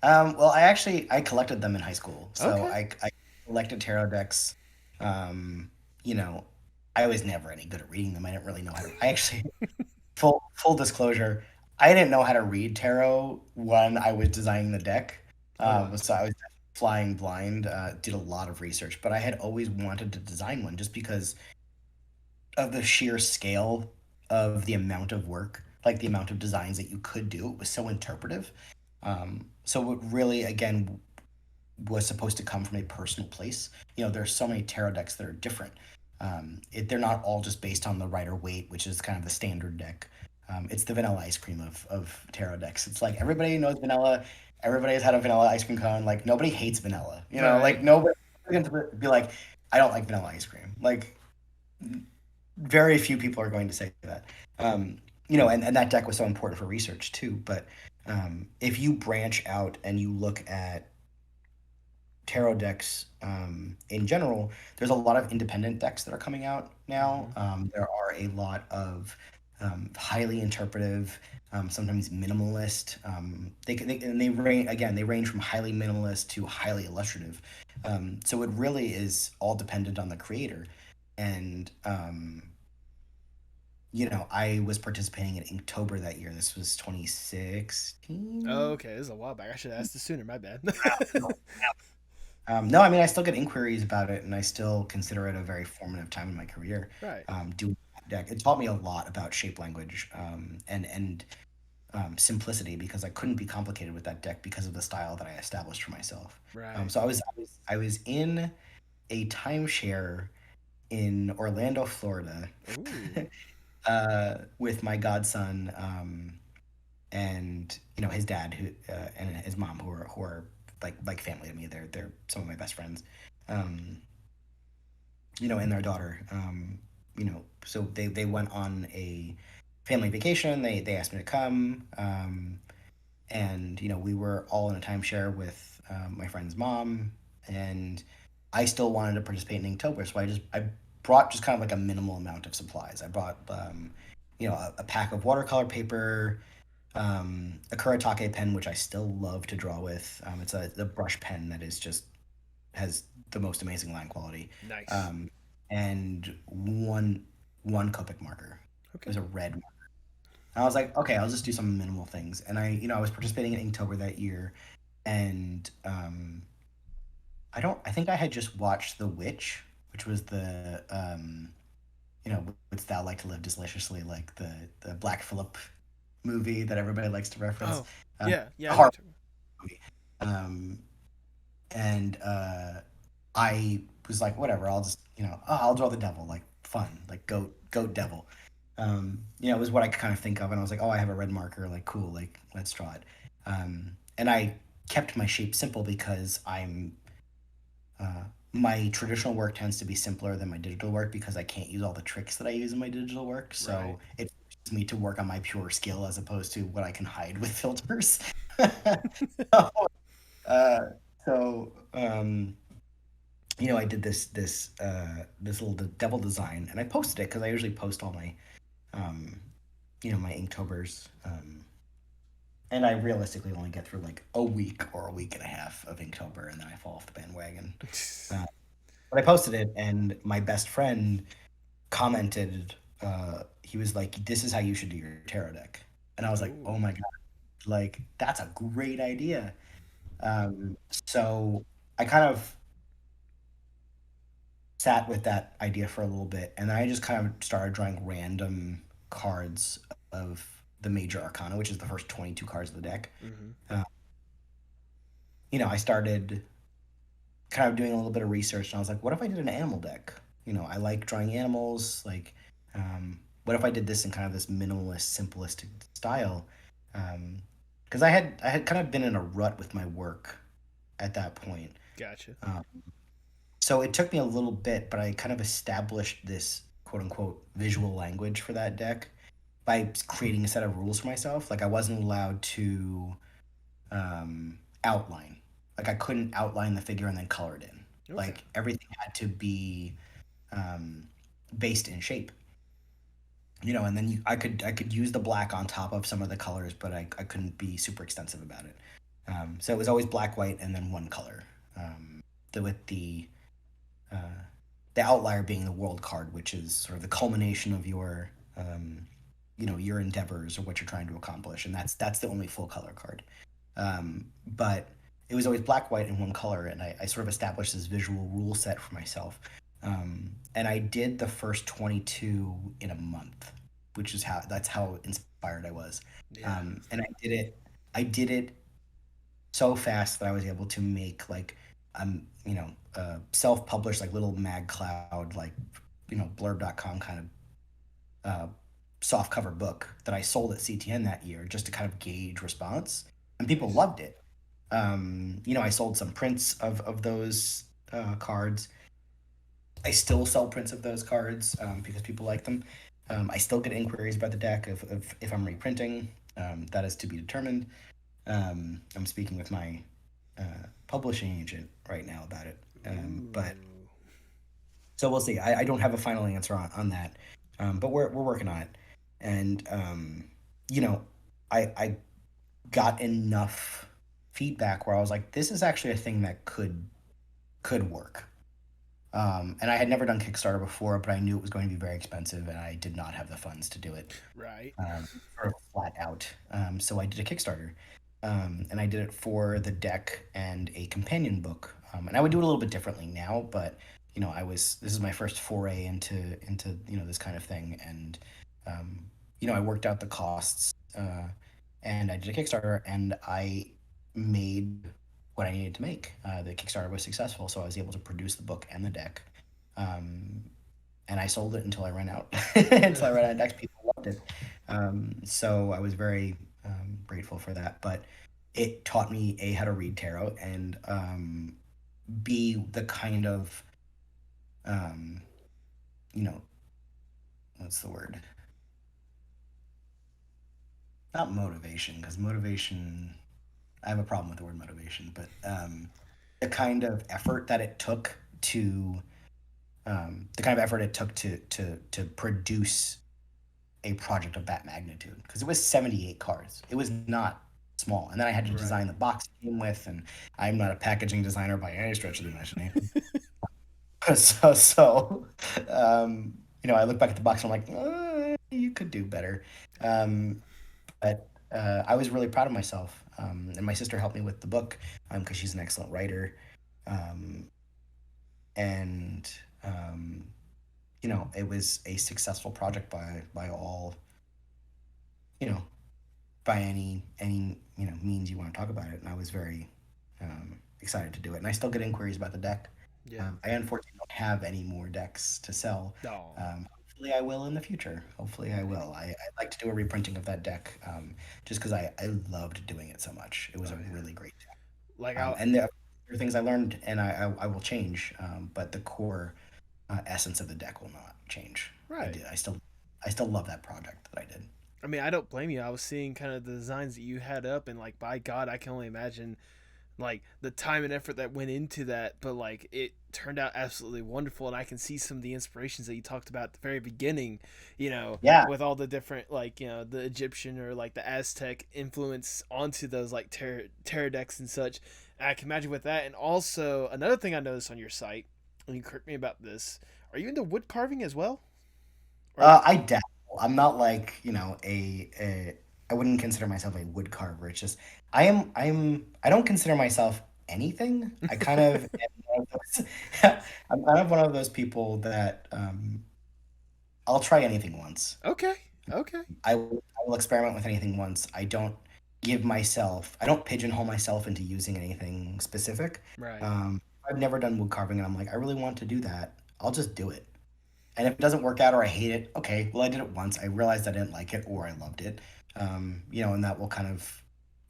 [SPEAKER 4] Well, I collected them in high school, so
[SPEAKER 1] Okay.
[SPEAKER 4] I collected tarot decks. You know, I was never any good at reading them. I didn't really know how to. I actually, full disclosure, I didn't know how to read tarot when I was designing the deck.
[SPEAKER 1] Oh wow.
[SPEAKER 4] So I was flying blind. Did a lot of research, but I had always wanted to design one just because of the sheer scale of the amount of work, like the amount of designs that you could do. It was so interpretive. So it really, again, was supposed to come from a personal place. There's so many tarot decks that are different. They're not all just based on the Rider Waite, which is kind of the standard deck. It's the vanilla ice cream of tarot decks. It's like everybody knows vanilla. Everybody has had a vanilla ice cream cone. Like nobody hates vanilla.
[SPEAKER 1] Right.
[SPEAKER 4] Like nobody can be like, I don't like vanilla ice cream. Like very few people are going to say that. And that deck was so important for research too. But if you branch out and you look at tarot decks in general, there's a lot of independent decks that are coming out now. There are a lot of highly interpretive, sometimes minimalist. They range from highly minimalist to highly illustrative. So it really is all dependent on the creator. And I was participating in Inktober that year. This was 2016.
[SPEAKER 1] Oh, okay, this is a while back. I should have asked this sooner. My bad.
[SPEAKER 4] No, I mean, I still get inquiries about it, and I still consider it a very formative time in my career.
[SPEAKER 1] Right.
[SPEAKER 4] Doing that deck, it taught me a lot about shape language, and simplicity, because I couldn't be complicated with that deck because of the style that I established for myself.
[SPEAKER 1] Right.
[SPEAKER 4] So I was in a timeshare in Orlando, Florida, with my godson, and his dad and his mom, who are like family to me. They're some of my best friends, and their daughter. So they went on a family vacation. They asked me to come, and we were all in a timeshare with my friend's mom, and I still wanted to participate in Inktober, so I brought just kind of like a minimal amount of supplies. I brought a pack of watercolor paper, a Kuretake pen, which I still love to draw with. It's a brush pen that has the most amazing line quality.
[SPEAKER 1] Nice.
[SPEAKER 4] And one Copic marker.
[SPEAKER 1] Okay.
[SPEAKER 4] It was a red marker. And I was like, okay, I'll just do some minimal things. And I was participating in Inktober that year, and I think I had just watched The Witch, which was the Wouldst Thou Like to Live Deliciously, like the Black Phillip movie that everybody likes to reference.
[SPEAKER 1] Oh, yeah.
[SPEAKER 4] A horror movie. And I was like, whatever, I'll just I'll draw the devil, like fun, like goat devil. It was what I could kind of think of, and I was like, oh, I have a red marker, like cool, like let's draw it. And I kept my shape simple because my traditional work tends to be simpler than my digital work because I can't use all the tricks that I use in my digital work. So
[SPEAKER 1] Right.
[SPEAKER 4] it forces me to work on my pure skill as opposed to what I can hide with filters. I did this little devil design, and I posted it because I usually post all my my Inktober's. And I realistically only get through like a week or a week and a half of Inktober, and then I fall off the bandwagon. But I posted it, and my best friend commented. He was like, "This is how you should do your tarot deck," and I was like, "Oh my god, like that's a great idea." So I kind of sat with that idea for a little bit, and then I just kind of started drawing random cards of the major arcana, which is the first 22 cards of the deck. I started kind of doing a little bit of research, and I was like, what if I did an animal deck? I like drawing animals. Like, what if I did this in kind of this minimalist, simplistic style? Because I had kind of been in a rut with my work at that point.
[SPEAKER 1] Gotcha.
[SPEAKER 4] So it took me a little bit, but I kind of established this quote unquote visual language for that deck by creating a set of rules for myself. Like I wasn't allowed to outline. Like I couldn't outline the figure and then color it in.
[SPEAKER 1] Okay.
[SPEAKER 4] Like everything had to be based in shape. And then I could use the black on top of some of the colors, but I couldn't be super extensive about it. So it was always black, white, and then one color. With the outlier being the world card, which is sort of the culmination of your your endeavors or what you're trying to accomplish, and that's the only full color card. But it was always black, white, and one color, and I sort of established this visual rule set for myself. And I did the first 22 in a month, which is that's how inspired I was.
[SPEAKER 1] Yeah.
[SPEAKER 4] And I did it so fast that I was able to make like self-published like little mag cloud, like blurb.com kind of soft cover book that I sold at CTN that year just to kind of gauge response, and people loved it. I sold some prints of those cards, I still sell prints of those cards because people like them. I still get inquiries about the deck if I'm reprinting. That is to be determined. I'm speaking with my publishing agent right now about it. But so we'll see. I don't have a final answer on that, but we're working on it. And you know, I got enough feedback where I was like, this is actually a thing that could work. And I had never done Kickstarter before, but I knew it was going to be very expensive, and I did not have the funds to do it.
[SPEAKER 1] Right.
[SPEAKER 4] Sort of flat out. So I did a Kickstarter, and I did it for the deck and a companion book. And I would do it a little bit differently now, but this is my first foray into this kind of thing, and I worked out the costs, and I did a Kickstarter, and I made what I needed to make. The Kickstarter was successful, so I was able to produce the book and the deck, and I sold it until I ran out. Until I ran out of decks, people loved it. So I was very grateful for that. But it taught me A, how to read tarot, and B, the kind of what's the word? Not motivation, because motivation, I have a problem with the word motivation, but the kind of effort that it took to produce a project of that magnitude, because it was 78 cards. It was not small, and then I had to design the box it came with, and I'm not a packaging designer by any stretch of the imagination. So I look back at the box and I'm like, you could do better. But I was really proud of myself. And my sister helped me with the book because she's an excellent writer. It was a successful project by all, by any means you want to talk about it. And I was very excited to do it. And I still get inquiries about the deck.
[SPEAKER 1] Yeah.
[SPEAKER 4] I unfortunately don't have any more decks to sell.
[SPEAKER 1] No.
[SPEAKER 4] Hopefully I will in the future. Hopefully I will. I'd like to do a reprinting of that deck, just because I loved doing it so much. It was a really great deck.
[SPEAKER 1] Like
[SPEAKER 4] and there are things I learned, and I will change, but the core essence of the deck will not change.
[SPEAKER 1] Right.
[SPEAKER 4] I still love that project that I did.
[SPEAKER 1] I mean, I don't blame you. I was seeing kind of the designs that you had up, and like, by God, I can only imagine like the time and effort that went into that, but like it turned out absolutely wonderful, and I can see some of the inspirations that you talked about at the very beginning, with all the different the Egyptian or like the Aztec influence onto those like tarot decks and such. And I can imagine with that. And also another thing I noticed on your site, and you correct me about this, are you into wood carving as well?
[SPEAKER 4] I dabble. I'm not like I wouldn't consider myself a wood carver. It's just I don't consider myself anything. I kind of I'm kind of one of those people that I'll try anything once.
[SPEAKER 1] Okay.
[SPEAKER 4] I will experiment with anything once. I don't pigeonhole myself into using anything specific.
[SPEAKER 1] Right.
[SPEAKER 4] I've never done wood carving, and I'm like, I really want to do that. I'll just do it. And if it doesn't work out or I hate it, okay, well, I did it once. I realized I didn't like it or I loved it. And that will kind of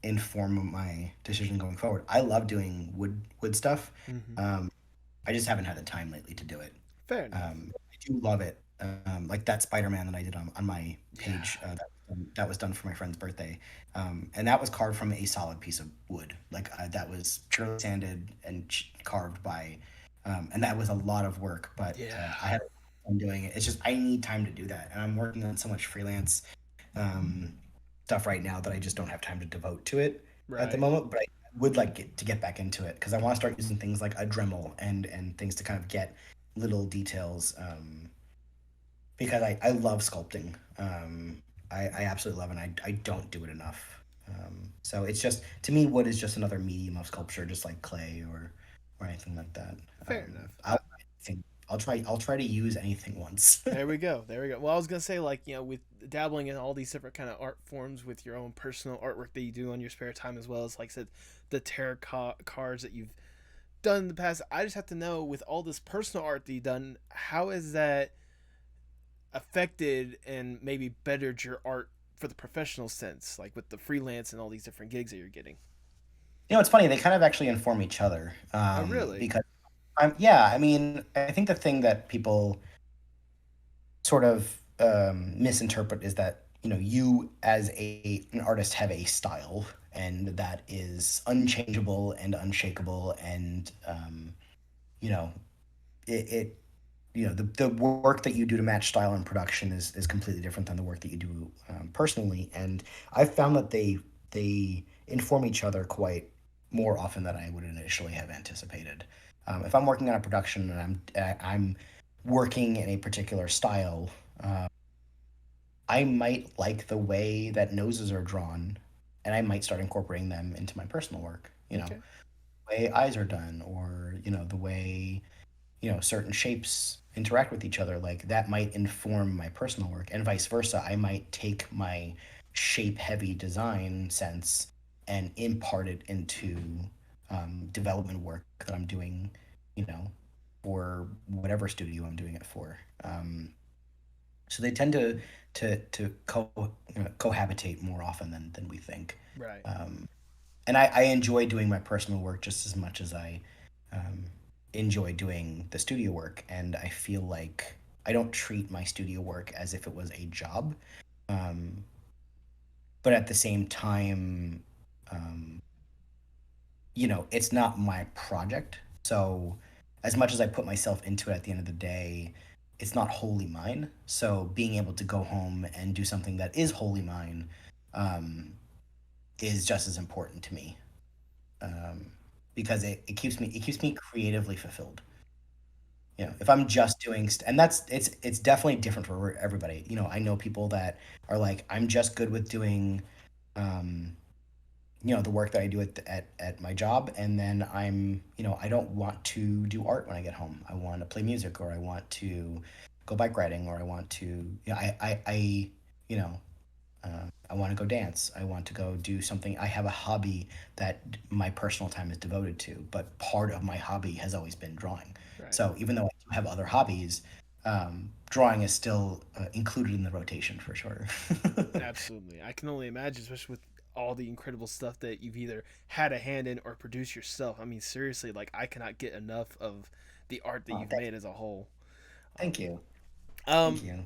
[SPEAKER 4] inform my decision going forward. I love doing wood stuff.
[SPEAKER 1] Mm-hmm.
[SPEAKER 4] I just haven't had the time lately to do it.
[SPEAKER 1] Fair enough.
[SPEAKER 4] I do love it. Like that Spider-Man that I did on my page, that was done for my friend's birthday. And that was carved from a solid piece of wood. Like that was purely sanded and carved by, and that was a lot of work, but I had fun doing it. It's just, I need time to do that. And I'm working on so much freelance stuff right now that I just don't have time to devote to it at the moment, but I would like to get back into it because I want to start using things like a Dremel and things to kind of get little details, because I love sculpting. I absolutely love it, and I don't do it enough. So it's just, to me, wood is just another medium of sculpture, just like clay or anything like that.
[SPEAKER 1] Fair enough.
[SPEAKER 4] I'll try to use anything once.
[SPEAKER 1] There we go. Well, I was gonna say, with dabbling in all these different kind of art forms, with your own personal artwork that you do on your spare time, as well as, like I said, the tarot cards that you've done in the past. I just have to know, with all this personal art that you've done, how has that affected and maybe bettered your art for the professional sense, like with the freelance and all these different gigs that you're getting?
[SPEAKER 4] It's funny. They kind of actually inform each other.
[SPEAKER 1] Really?
[SPEAKER 4] Because Yeah, I mean, I think the thing that people sort of misinterpret is that you as an artist have a style, and that is unchangeable and unshakable, and you know it the work that you do to match style in production is completely different than the work that you do personally, and I've found that they inform each other quite more often than I would initially have anticipated. If I'm working on a production and I'm working in a particular style, I might like the way that noses are drawn, and I might start incorporating them into my personal work.
[SPEAKER 1] Okay.
[SPEAKER 4] The way eyes are done, or the way certain shapes interact with each other. Like that might inform my personal work, and vice versa. I might take my shape heavy design sense and impart it into development work that I'm doing, you know, for whatever studio I'm doing it for. So they tend to cohabitate more often than we think.
[SPEAKER 1] Right.
[SPEAKER 4] And I enjoy doing my personal work just as much as I um, enjoy doing the studio work. And I feel like I don't treat my studio work as if it was a job. Um, but at the same time, um, it's not my project. So as much as I put myself into it at the end of the day, it's not wholly mine. So being able to go home and do something that is wholly mine um, is just as important to me, um, because it keeps me creatively fulfilled. If I'm just doing and it's definitely different for everybody. I know people that are like, I'm just good with doing um, the work that I do at my job, and then I don't want to do art when I get home. I want to play music, or I want to go bike riding, or I want to you know I want to go dance. I want to go do something. I have a hobby that my personal time is devoted to, but part of my hobby has always been drawing.
[SPEAKER 1] Right.
[SPEAKER 4] So even though I do have other hobbies, drawing is still included in the rotation for sure.
[SPEAKER 1] Absolutely. I can only imagine, especially with all the incredible stuff that you've either had a hand in or produced yourself. I mean, seriously, like I cannot get enough of the art that
[SPEAKER 4] Oh,
[SPEAKER 1] you've made as a whole.
[SPEAKER 4] thank you. Thank
[SPEAKER 1] Um,
[SPEAKER 4] you.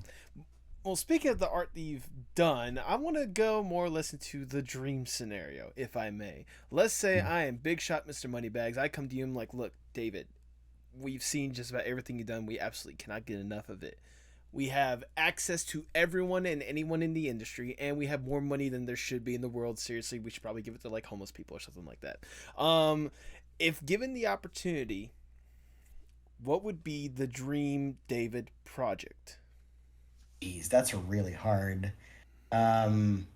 [SPEAKER 1] well, speaking of the art that you've done, I want to go more or less into the dream scenario, if I may. Let's say
[SPEAKER 4] Mm.
[SPEAKER 1] I am Big Shot Mr. Moneybags. I come to you and I'm like, look, David, we've seen just about everything you've done. We absolutely cannot get enough of it. We have access to everyone and anyone in the industry, and we have more money than there should be in the world. Seriously, we should probably give it to like homeless people or something like that. Um, if given the opportunity, what would be the dream David project?
[SPEAKER 4] Geez, that's really hard. Um,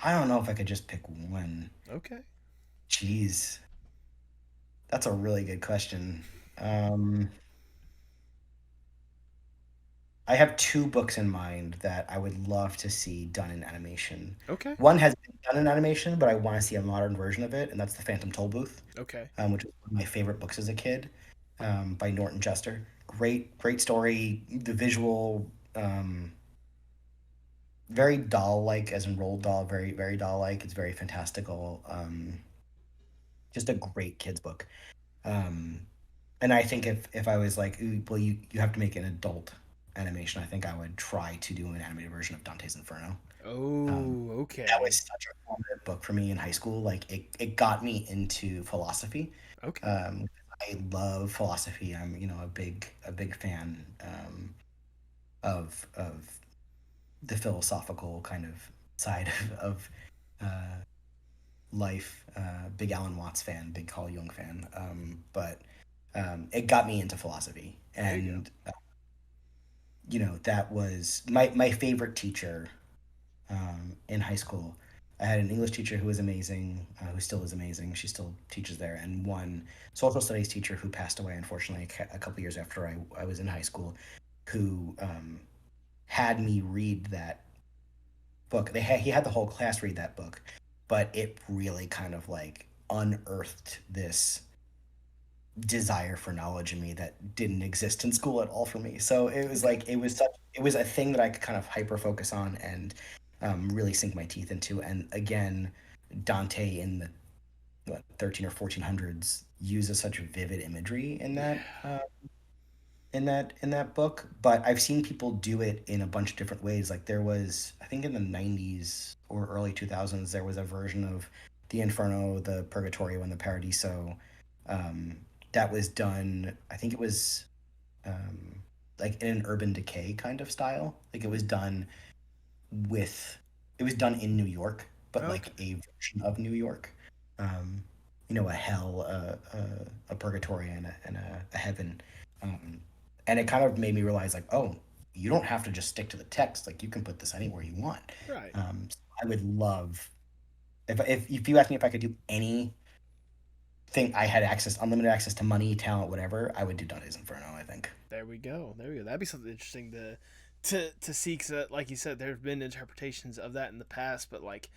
[SPEAKER 4] I don't know if I could just pick one.
[SPEAKER 1] Okay.
[SPEAKER 4] Jeez, that's a really good question. Um, I have two books in mind that I would love to see done in animation.
[SPEAKER 1] Okay.
[SPEAKER 4] One has been done in animation, but I want to see a modern version of it, and that's the Phantom Tollbooth,
[SPEAKER 1] Okay.
[SPEAKER 4] which was one of my favorite books as a kid, by Norton Juster. Great, great story. The visual, very doll-like, as in rolled doll, very, very doll-like. It's very fantastical. Just a great kids book. Um, and I think if I was like, "Ooh, well, you have to make an adult animation," I think I would try to do an animated version of Dante's Inferno.
[SPEAKER 1] Oh,
[SPEAKER 4] That was
[SPEAKER 1] okay.
[SPEAKER 4] such a formative book for me in high school. Like it got me into philosophy.
[SPEAKER 1] Okay.
[SPEAKER 4] Um, I love philosophy. I'm a big fan of the philosophical kind of side of uh, life. Big Alan Watts fan, big Carl Jung fan. But it got me into philosophy,
[SPEAKER 1] There you go.
[SPEAKER 4] and that was my favorite teacher in high school. I had an English teacher who was amazing, who still is amazing. She still teaches there, and one social studies teacher who passed away, unfortunately, a couple years after I was in high school, who had me read that book. He had the whole class read that book, but it really kind of like unearthed this desire for knowledge in me that didn't exist in school at all for me. So it was
[SPEAKER 1] Okay.
[SPEAKER 4] like it was a thing that I could kind of hyper focus on and really sink my teeth into. And again, Dante in what, 13 or 1400s uses such vivid imagery in
[SPEAKER 1] Yeah.
[SPEAKER 4] that book. But I've seen people do it in a bunch of different ways. Like there was, I think in the 90s or early 2000s, there was a version of the Inferno, the Purgatorio, and the Paradiso um, that was done. I think it was um, like in an urban decay kind of style. Like with it was done in New York, but
[SPEAKER 1] Okay.
[SPEAKER 4] like a version of New York. Um, a hell, a purgatory, and a heaven. Um, and it kind of made me realize, like, oh, you don't have to just stick to the text. Like, you can put this anywhere you want.
[SPEAKER 1] Right.
[SPEAKER 4] So I would love if you asked me if I could do anything, I had unlimited access to money, talent, whatever, I would do Dante's Inferno. I think.
[SPEAKER 1] There we go. There we go. That'd be something interesting to see. Cause like you said, there have been interpretations of that in the past, but like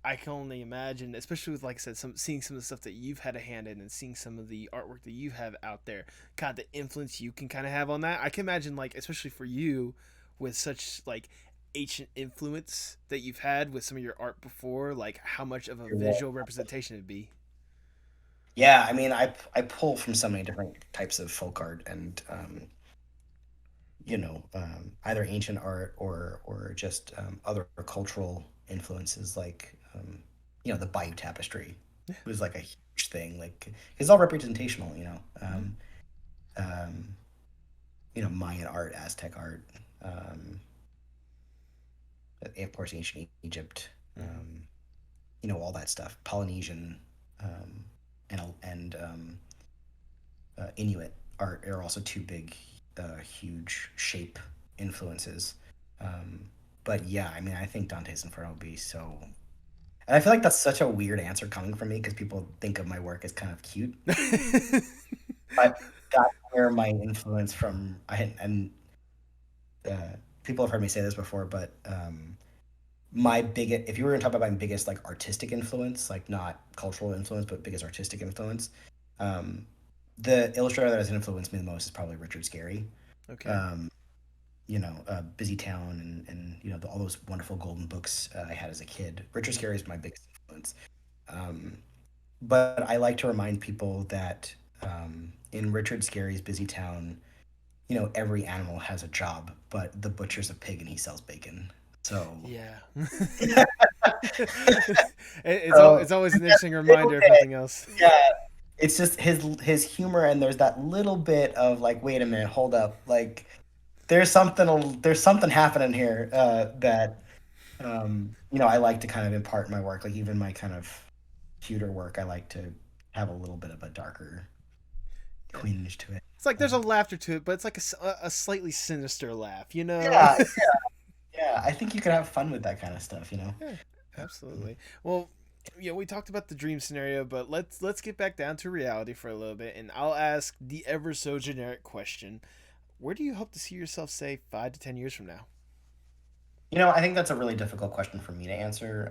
[SPEAKER 1] I can only imagine, especially with like I said, seeing some of the stuff that you've had a hand in, and seeing some of the artwork that you have out there, kind of the influence you can kind of have on that. I can imagine, like especially for you, with such like ancient influence that you've had with some of your art before, like how much of a
[SPEAKER 4] You're right.
[SPEAKER 1] visual representation it'd be.
[SPEAKER 4] Yeah, I mean, I pull from so many different types of folk art, and either ancient art or just other cultural influences, like the Bayou Tapestry was like a huge thing. Like it's all representational, um, Mayan art, Aztec art, um, of course, ancient Egypt, all that stuff, Polynesian, um, and Inuit art are also two big, huge shape influences. Um, but yeah, I mean, I think Dante's Inferno would be so. And I feel like that's such a weird answer coming from me because people think of my work as kind of cute. But that's where my influence from. And people have heard me say this before, but my biggest, if you were going to talk about my biggest like artistic influence, like not cultural influence, but biggest artistic influence, um, the illustrator that has influenced me the most is probably Richard Scarry.
[SPEAKER 1] Okay.
[SPEAKER 4] Um, Busy Town and all those wonderful golden books I had as a kid. Richard Scarry is my biggest influence. Um, but I like to remind people that in Richard Scarry's Busy Town, every animal has a job, but the butcher's a pig and he sells bacon. So,
[SPEAKER 1] Yeah.
[SPEAKER 4] so
[SPEAKER 1] It's always an
[SPEAKER 4] that
[SPEAKER 1] interesting
[SPEAKER 4] little
[SPEAKER 1] reminder, if
[SPEAKER 4] bit,
[SPEAKER 1] nothing else.
[SPEAKER 4] yeah, it's just his humor, and there's that little bit of like, wait a minute, hold up, like there's something happening here that I like to kind of impart in my work. Like even my kind of cuter work, I like to have a little bit of a darker
[SPEAKER 1] Yeah.
[SPEAKER 4] twinge to it.
[SPEAKER 1] It's like there's a
[SPEAKER 4] Um,
[SPEAKER 1] laughter to it, but it's like a slightly sinister laugh, you know?
[SPEAKER 4] yeah, yeah. I think you could have fun with that kind of stuff.
[SPEAKER 1] Yeah, absolutely. Well, we talked about the dream scenario, but let's get back down to reality for a little bit, and I'll ask the ever so generic question: where do you hope to see yourself, say, 5 to 10 years from now?
[SPEAKER 4] I think that's a really difficult question for me to answer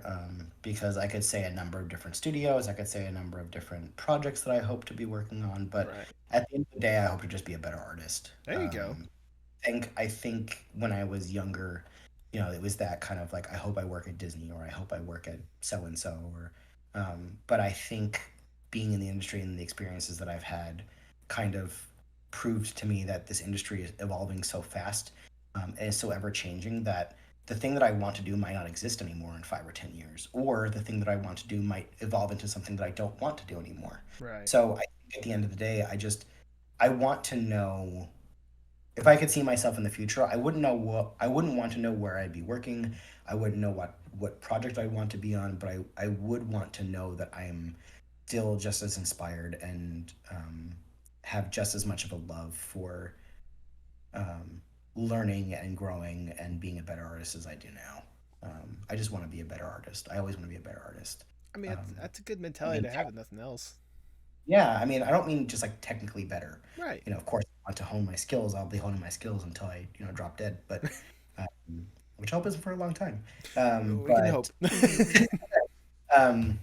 [SPEAKER 4] because I could say a number of different studios, I could say a number of different projects that I hope to be working on, but
[SPEAKER 1] Right.
[SPEAKER 4] at the end of the day, I hope to just be a better artist.
[SPEAKER 1] There you go.
[SPEAKER 4] I think when I was younger, it was that kind of like I hope I work at Disney or I hope I work at so and so or but I think being in the industry and the experiences that I've had kind of proved to me that this industry is evolving so fast and is so ever changing that the thing that I want to do might not exist anymore in 5 or 10 years, or the thing that I want to do might evolve into something that I don't want to do anymore.
[SPEAKER 1] Right.
[SPEAKER 4] So I think at the end of the day, I want to know if I could see myself in the future, I wouldn't want to know where I'd be working. I wouldn't know what project I'd want to be on, but I would want to know that I'm still just as inspired and have just as much of a love for learning and growing and being a better artist as I do now. I just want to be a better artist. I always want to be a better artist.
[SPEAKER 1] I mean,
[SPEAKER 4] Um,
[SPEAKER 1] that's a good
[SPEAKER 4] I
[SPEAKER 1] mentality
[SPEAKER 4] mean,
[SPEAKER 1] to have, if nothing else.
[SPEAKER 4] yeah, I mean, I don't mean just like technically better.
[SPEAKER 1] Right.
[SPEAKER 4] Of course, I want to hone my skills. I'll be honing my skills until I, drop dead. But which I hope isn't for a long time.
[SPEAKER 1] We can
[SPEAKER 4] But
[SPEAKER 1] hope.
[SPEAKER 4] um,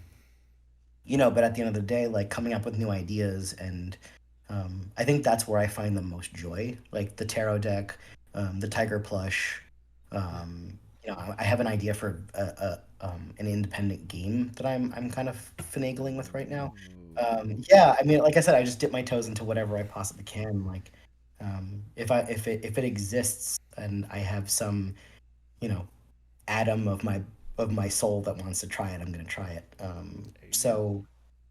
[SPEAKER 4] but at the end of the day, like coming up with new ideas, and I think that's where I find the most joy. Like the tarot deck, the tiger plush, I have an idea for an independent game that I'm kind of finagling with right now. Yeah, I mean, like I said, I just dip my toes into whatever I possibly can. Like, if it exists and I have some, you know, atom of my soul that wants to try it, I'm gonna try it.
[SPEAKER 1] There you go.
[SPEAKER 4] So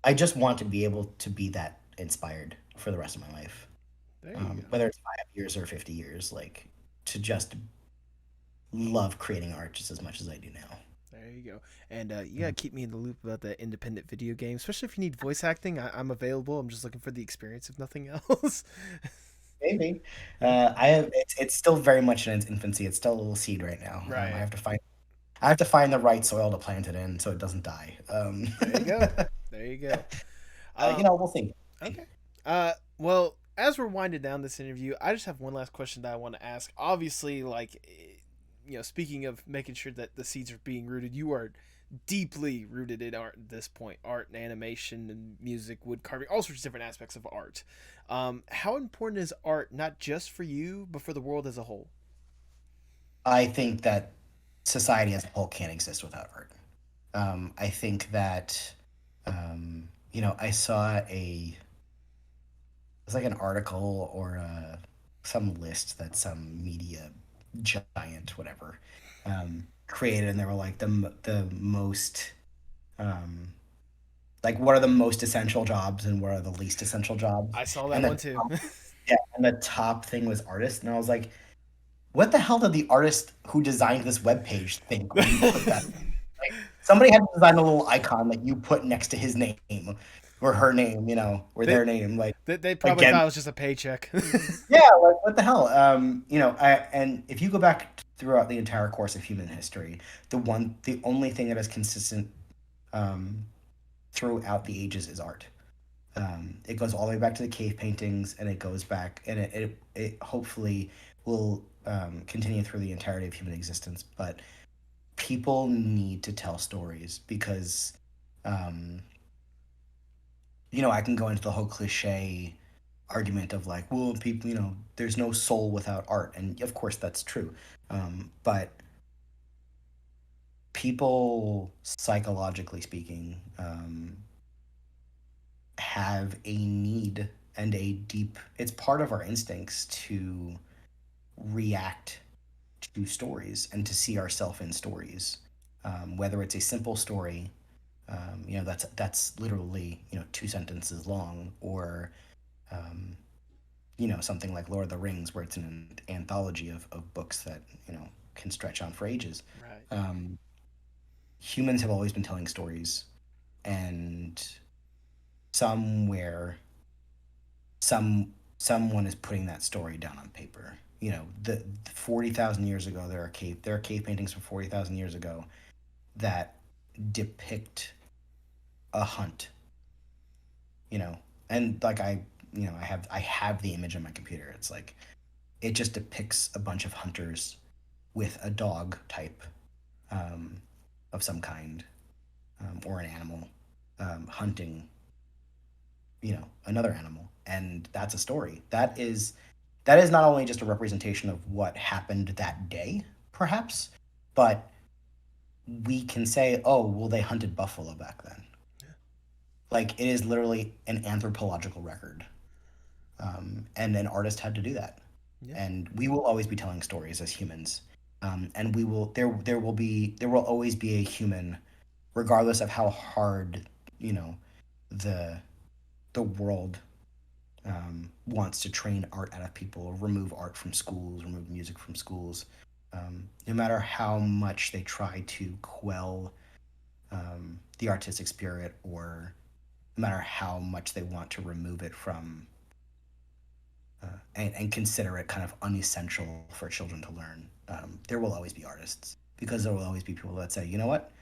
[SPEAKER 4] I just want to be able to be that inspired for the rest of my life,
[SPEAKER 1] There you go.
[SPEAKER 4] whether it's 5 years or 50 years, like to just love creating art just as much as I do now.
[SPEAKER 1] There you go. And you gotta keep me in the loop about the independent video game, especially if you need voice acting. I'm available. I'm just looking for the experience, if nothing else.
[SPEAKER 4] Maybe. I have it's still very much in its infancy. It's still a little seed right now.
[SPEAKER 1] Right.
[SPEAKER 4] I have to find the right soil to plant it in so it doesn't die.
[SPEAKER 1] There you go. There you go. Um,
[SPEAKER 4] We'll see.
[SPEAKER 1] okay. Well, as we're winding down this interview, I just have one last question that I want to ask. Obviously, speaking of making sure that the seeds are being rooted, you are deeply rooted in art at this point, art and animation and music, wood carving, all sorts of different aspects of art. How important is art not just for you but for the world as a whole?
[SPEAKER 4] I think that society as a whole can't exist without art. I think that I saw it's like an article or some list that some media giant, whatever, created, and they were like the most um, like what are the most essential jobs and what are the least essential jobs,
[SPEAKER 1] I saw that
[SPEAKER 4] and
[SPEAKER 1] one too.
[SPEAKER 4] the top thing was artist, and I was like, what the hell did the artist who designed this web page think when you put that? Like, somebody had to design a little icon that you put next to his name or her name, or
[SPEAKER 1] they,
[SPEAKER 4] their name, like
[SPEAKER 1] they probably
[SPEAKER 4] again.
[SPEAKER 1] thought it was just a paycheck.
[SPEAKER 4] Yeah, like what the hell? And if you go back throughout the entire course of human history, the only thing that is consistent um, throughout the ages is art. It goes all the way back to the cave paintings, and it goes back, and it hopefully will continue through the entirety of human existence. But people need to tell stories because, um, I can go into the whole cliche argument of like, well, people, there's no soul without art, and of course that's true. But people, psychologically speaking, have a need and a deep. It's part of our instincts to react to stories and to see ourselves in stories, whether it's a simple story, that's literally two sentences long, or um, something like Lord of the Rings, where it's an anthology of books that can stretch on for ages.
[SPEAKER 1] Right.
[SPEAKER 4] Um, Humans have always been telling stories, and somewhere, someone is putting that story down on paper. The 40,000 years ago, there are cave paintings from 40,000 years ago that depict a hunt. You know, and like I have the image on my computer. It's like it just depicts a bunch of hunters with a dog type um, of some kind, or an animal hunting another animal, and that's a story. That is not only just a representation of what happened that day, perhaps, but we can say, oh, well, they hunted buffalo back then. Like, it is literally an anthropological record, and an artist had to do that.
[SPEAKER 1] Yeah.
[SPEAKER 4] And we will always be telling stories as humans, and we will there will always be a human, regardless of how hard the the world wants to train art out of people, remove art from schools, remove music from schools. No matter how much they try to quell the artistic spirit, or no matter how much they want to remove it from and consider it kind of unessential for children to learn, there will always be artists, because there will always be people that say, you know what,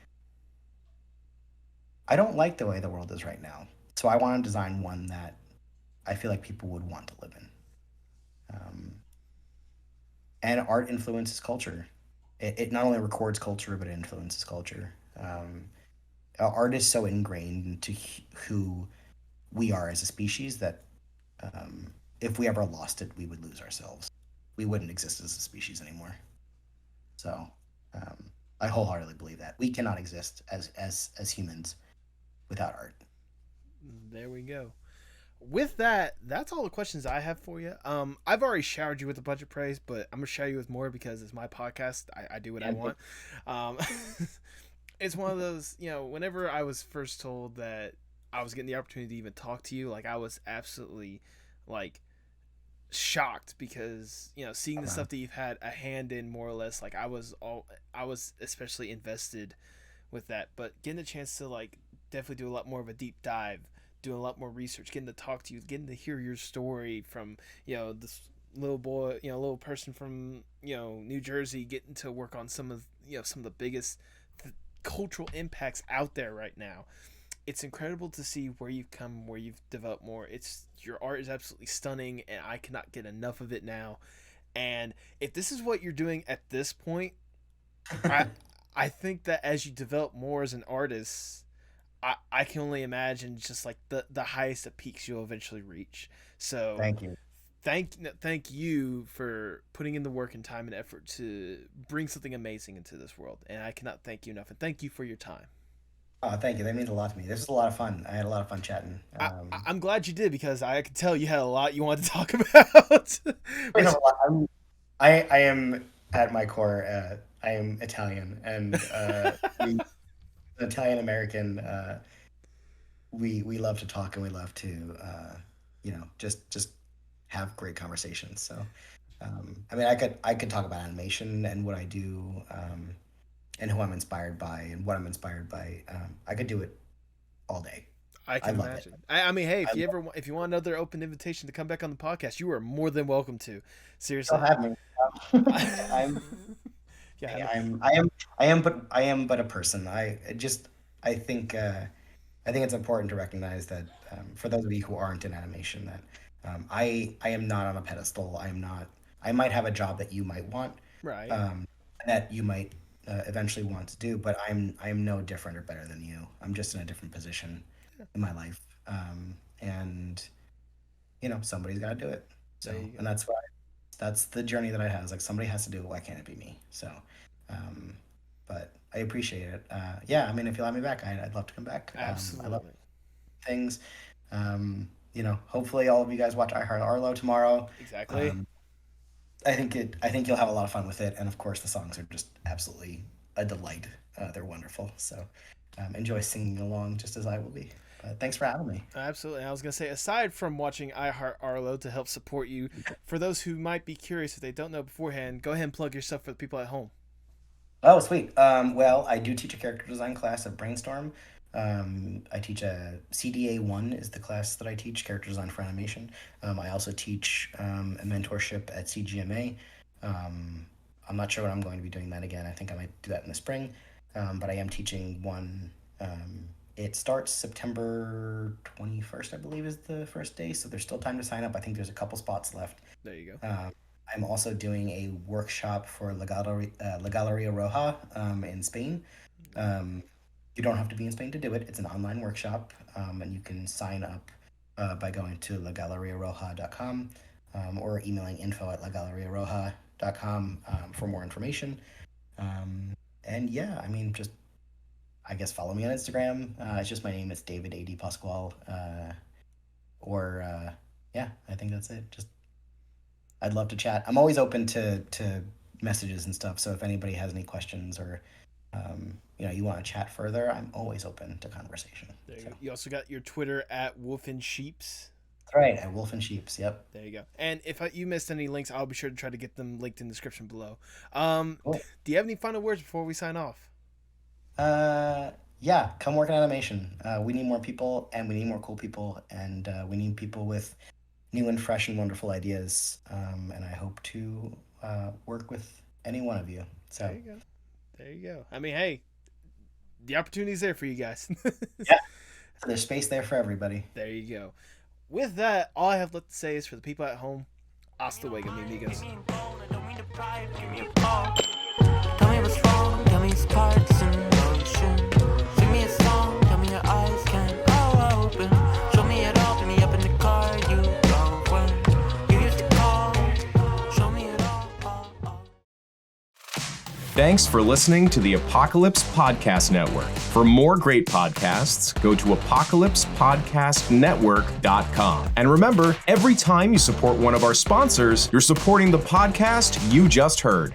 [SPEAKER 4] I don't like the way the world is right now, so I want to design one that I feel like people would want to live in. Um, and art influences culture. It not only records culture, but it influences culture. Art is so ingrained into who we are as a species that if we ever lost it, we would lose ourselves. We wouldn't exist as a species anymore. So, I wholeheartedly believe that we cannot exist as humans without art.
[SPEAKER 1] There we go. With that, that's all the questions I have for you. I've already showered you with a bunch of praise, but I'm gonna shower you with more because it's my podcast. I do what I want. It's one of those, whenever I was first told that I was getting the opportunity to even talk to you, like I was absolutely like shocked because seeing the stuff that you've had a hand in, more or less, like I was especially invested with that. But getting the chance to like definitely do a lot more of a deep dive, doing a lot more research, getting to talk to you, getting to hear your story from this little boy, little person from New Jersey, getting to work on some of the biggest cultural impacts out there right now. It's incredible to see where you've come, where you've developed more. Your art is absolutely stunning, and I cannot get enough of it now. And if this is what you're doing at this point, I think that as you develop more as an artist, I can only imagine just like the highest of peaks you'll eventually reach. So
[SPEAKER 4] Thank you.
[SPEAKER 1] Thank you for putting in the work and time and effort to bring something amazing into this world. And I cannot thank you enough. And thank you for your time.
[SPEAKER 4] Oh, thank you. That means a lot to me. This was a lot of fun. I had a lot of fun chatting.
[SPEAKER 1] I'm glad you did, because I could tell you had a lot you wanted to talk about.
[SPEAKER 4] I am at my core. I am Italian, and Italian American. We love to talk, and we love to just have great conversations. So, I mean, I could talk about animation and what I do. And who I'm inspired by and what I'm inspired by. I could do it all day.
[SPEAKER 1] I can imagine. I mean, hey, if you want another open invitation to come back on the podcast, you are more than welcome to. Seriously,
[SPEAKER 4] don't have me. I am but a person. I think it's important to recognize that for those of you who aren't in animation, that I am not on a pedestal. I am not. I might have a job that you might want,
[SPEAKER 1] right?
[SPEAKER 4] That you might eventually want to do, but I'm no different or better than you. I'm just in a different position in my life, and somebody's got to do it. So, and that's the journey that I have. It's like somebody has to do it. Why can't it be me? So, but I appreciate it. Yeah, I mean, if you let me back, I'd love to come back.
[SPEAKER 1] Absolutely.
[SPEAKER 4] I love things. Hopefully all of you guys watch I Heart Arlo tomorrow.
[SPEAKER 1] Exactly.
[SPEAKER 4] I think you'll have a lot of fun with it, and of course the songs are just absolutely a delight. They're wonderful, so enjoy singing along just as I will be. Thanks for having me.
[SPEAKER 1] Absolutely. I was gonna say, aside from watching I Heart Arlo to help support you, for those who might be curious if they don't know beforehand, go ahead and plug yourself for the people at home.
[SPEAKER 4] Oh, sweet. Well, I do teach a character design class at Brainstorm. I teach a CDA 1 is the class that I teach, character design for animation. I also teach a mentorship at CGMA. I'm not sure when I'm going to be doing that again. I think I might do that in the spring, but I am teaching one. It starts September 21st, I believe, is the first day, so there's still time to sign up. I think there's a couple spots left.
[SPEAKER 1] There you go.
[SPEAKER 4] I'm also doing a workshop for La Galeria Roja in Spain. You don't have to be in Spain to do it. It's an online workshop, and you can sign up by going to lagaleriaroja.com or emailing info@lagaleriaroja.com for more information. And yeah, I mean, just, I guess, follow me on Instagram. It's just my name. It's David DePasquale. Yeah, I think that's it. Just, I'd love to chat. I'm always open to messages and stuff. So if anybody has any questions or you want to chat further, I'm always open to conversation.
[SPEAKER 1] There you go. You also got your Twitter at Wolf and Sheeps.
[SPEAKER 4] That's right, at Wolf and Sheeps. Yep.
[SPEAKER 1] There you go. And if you missed any links, I'll be sure to try to get them linked in the description below. Cool. Do you have any final words before we sign off?
[SPEAKER 4] Yeah, come work in animation. We need more people, and we need more cool people, and we need people with new and fresh and wonderful ideas. And I hope to work with any one of you. So
[SPEAKER 1] there you go. I mean, hey, the opportunity's there for you guys.
[SPEAKER 4] Yeah, there's space there for everybody.
[SPEAKER 1] There you go. With that, all I have left to say is, for the people at home, hasta luego, mi amigos.
[SPEAKER 5] Tell me what's wrong, tell me it's parts in motion. Sing me a song, tell me your eyes can open. Show me it all, pick me up in the car you drove when you used to call. Show me it all.
[SPEAKER 6] Thanks for listening to the Apocalypse Podcast Network. For more great podcasts, go to apocalypsepodcastnetwork.com. And remember, every time you support one of our sponsors, you're supporting the podcast you just heard.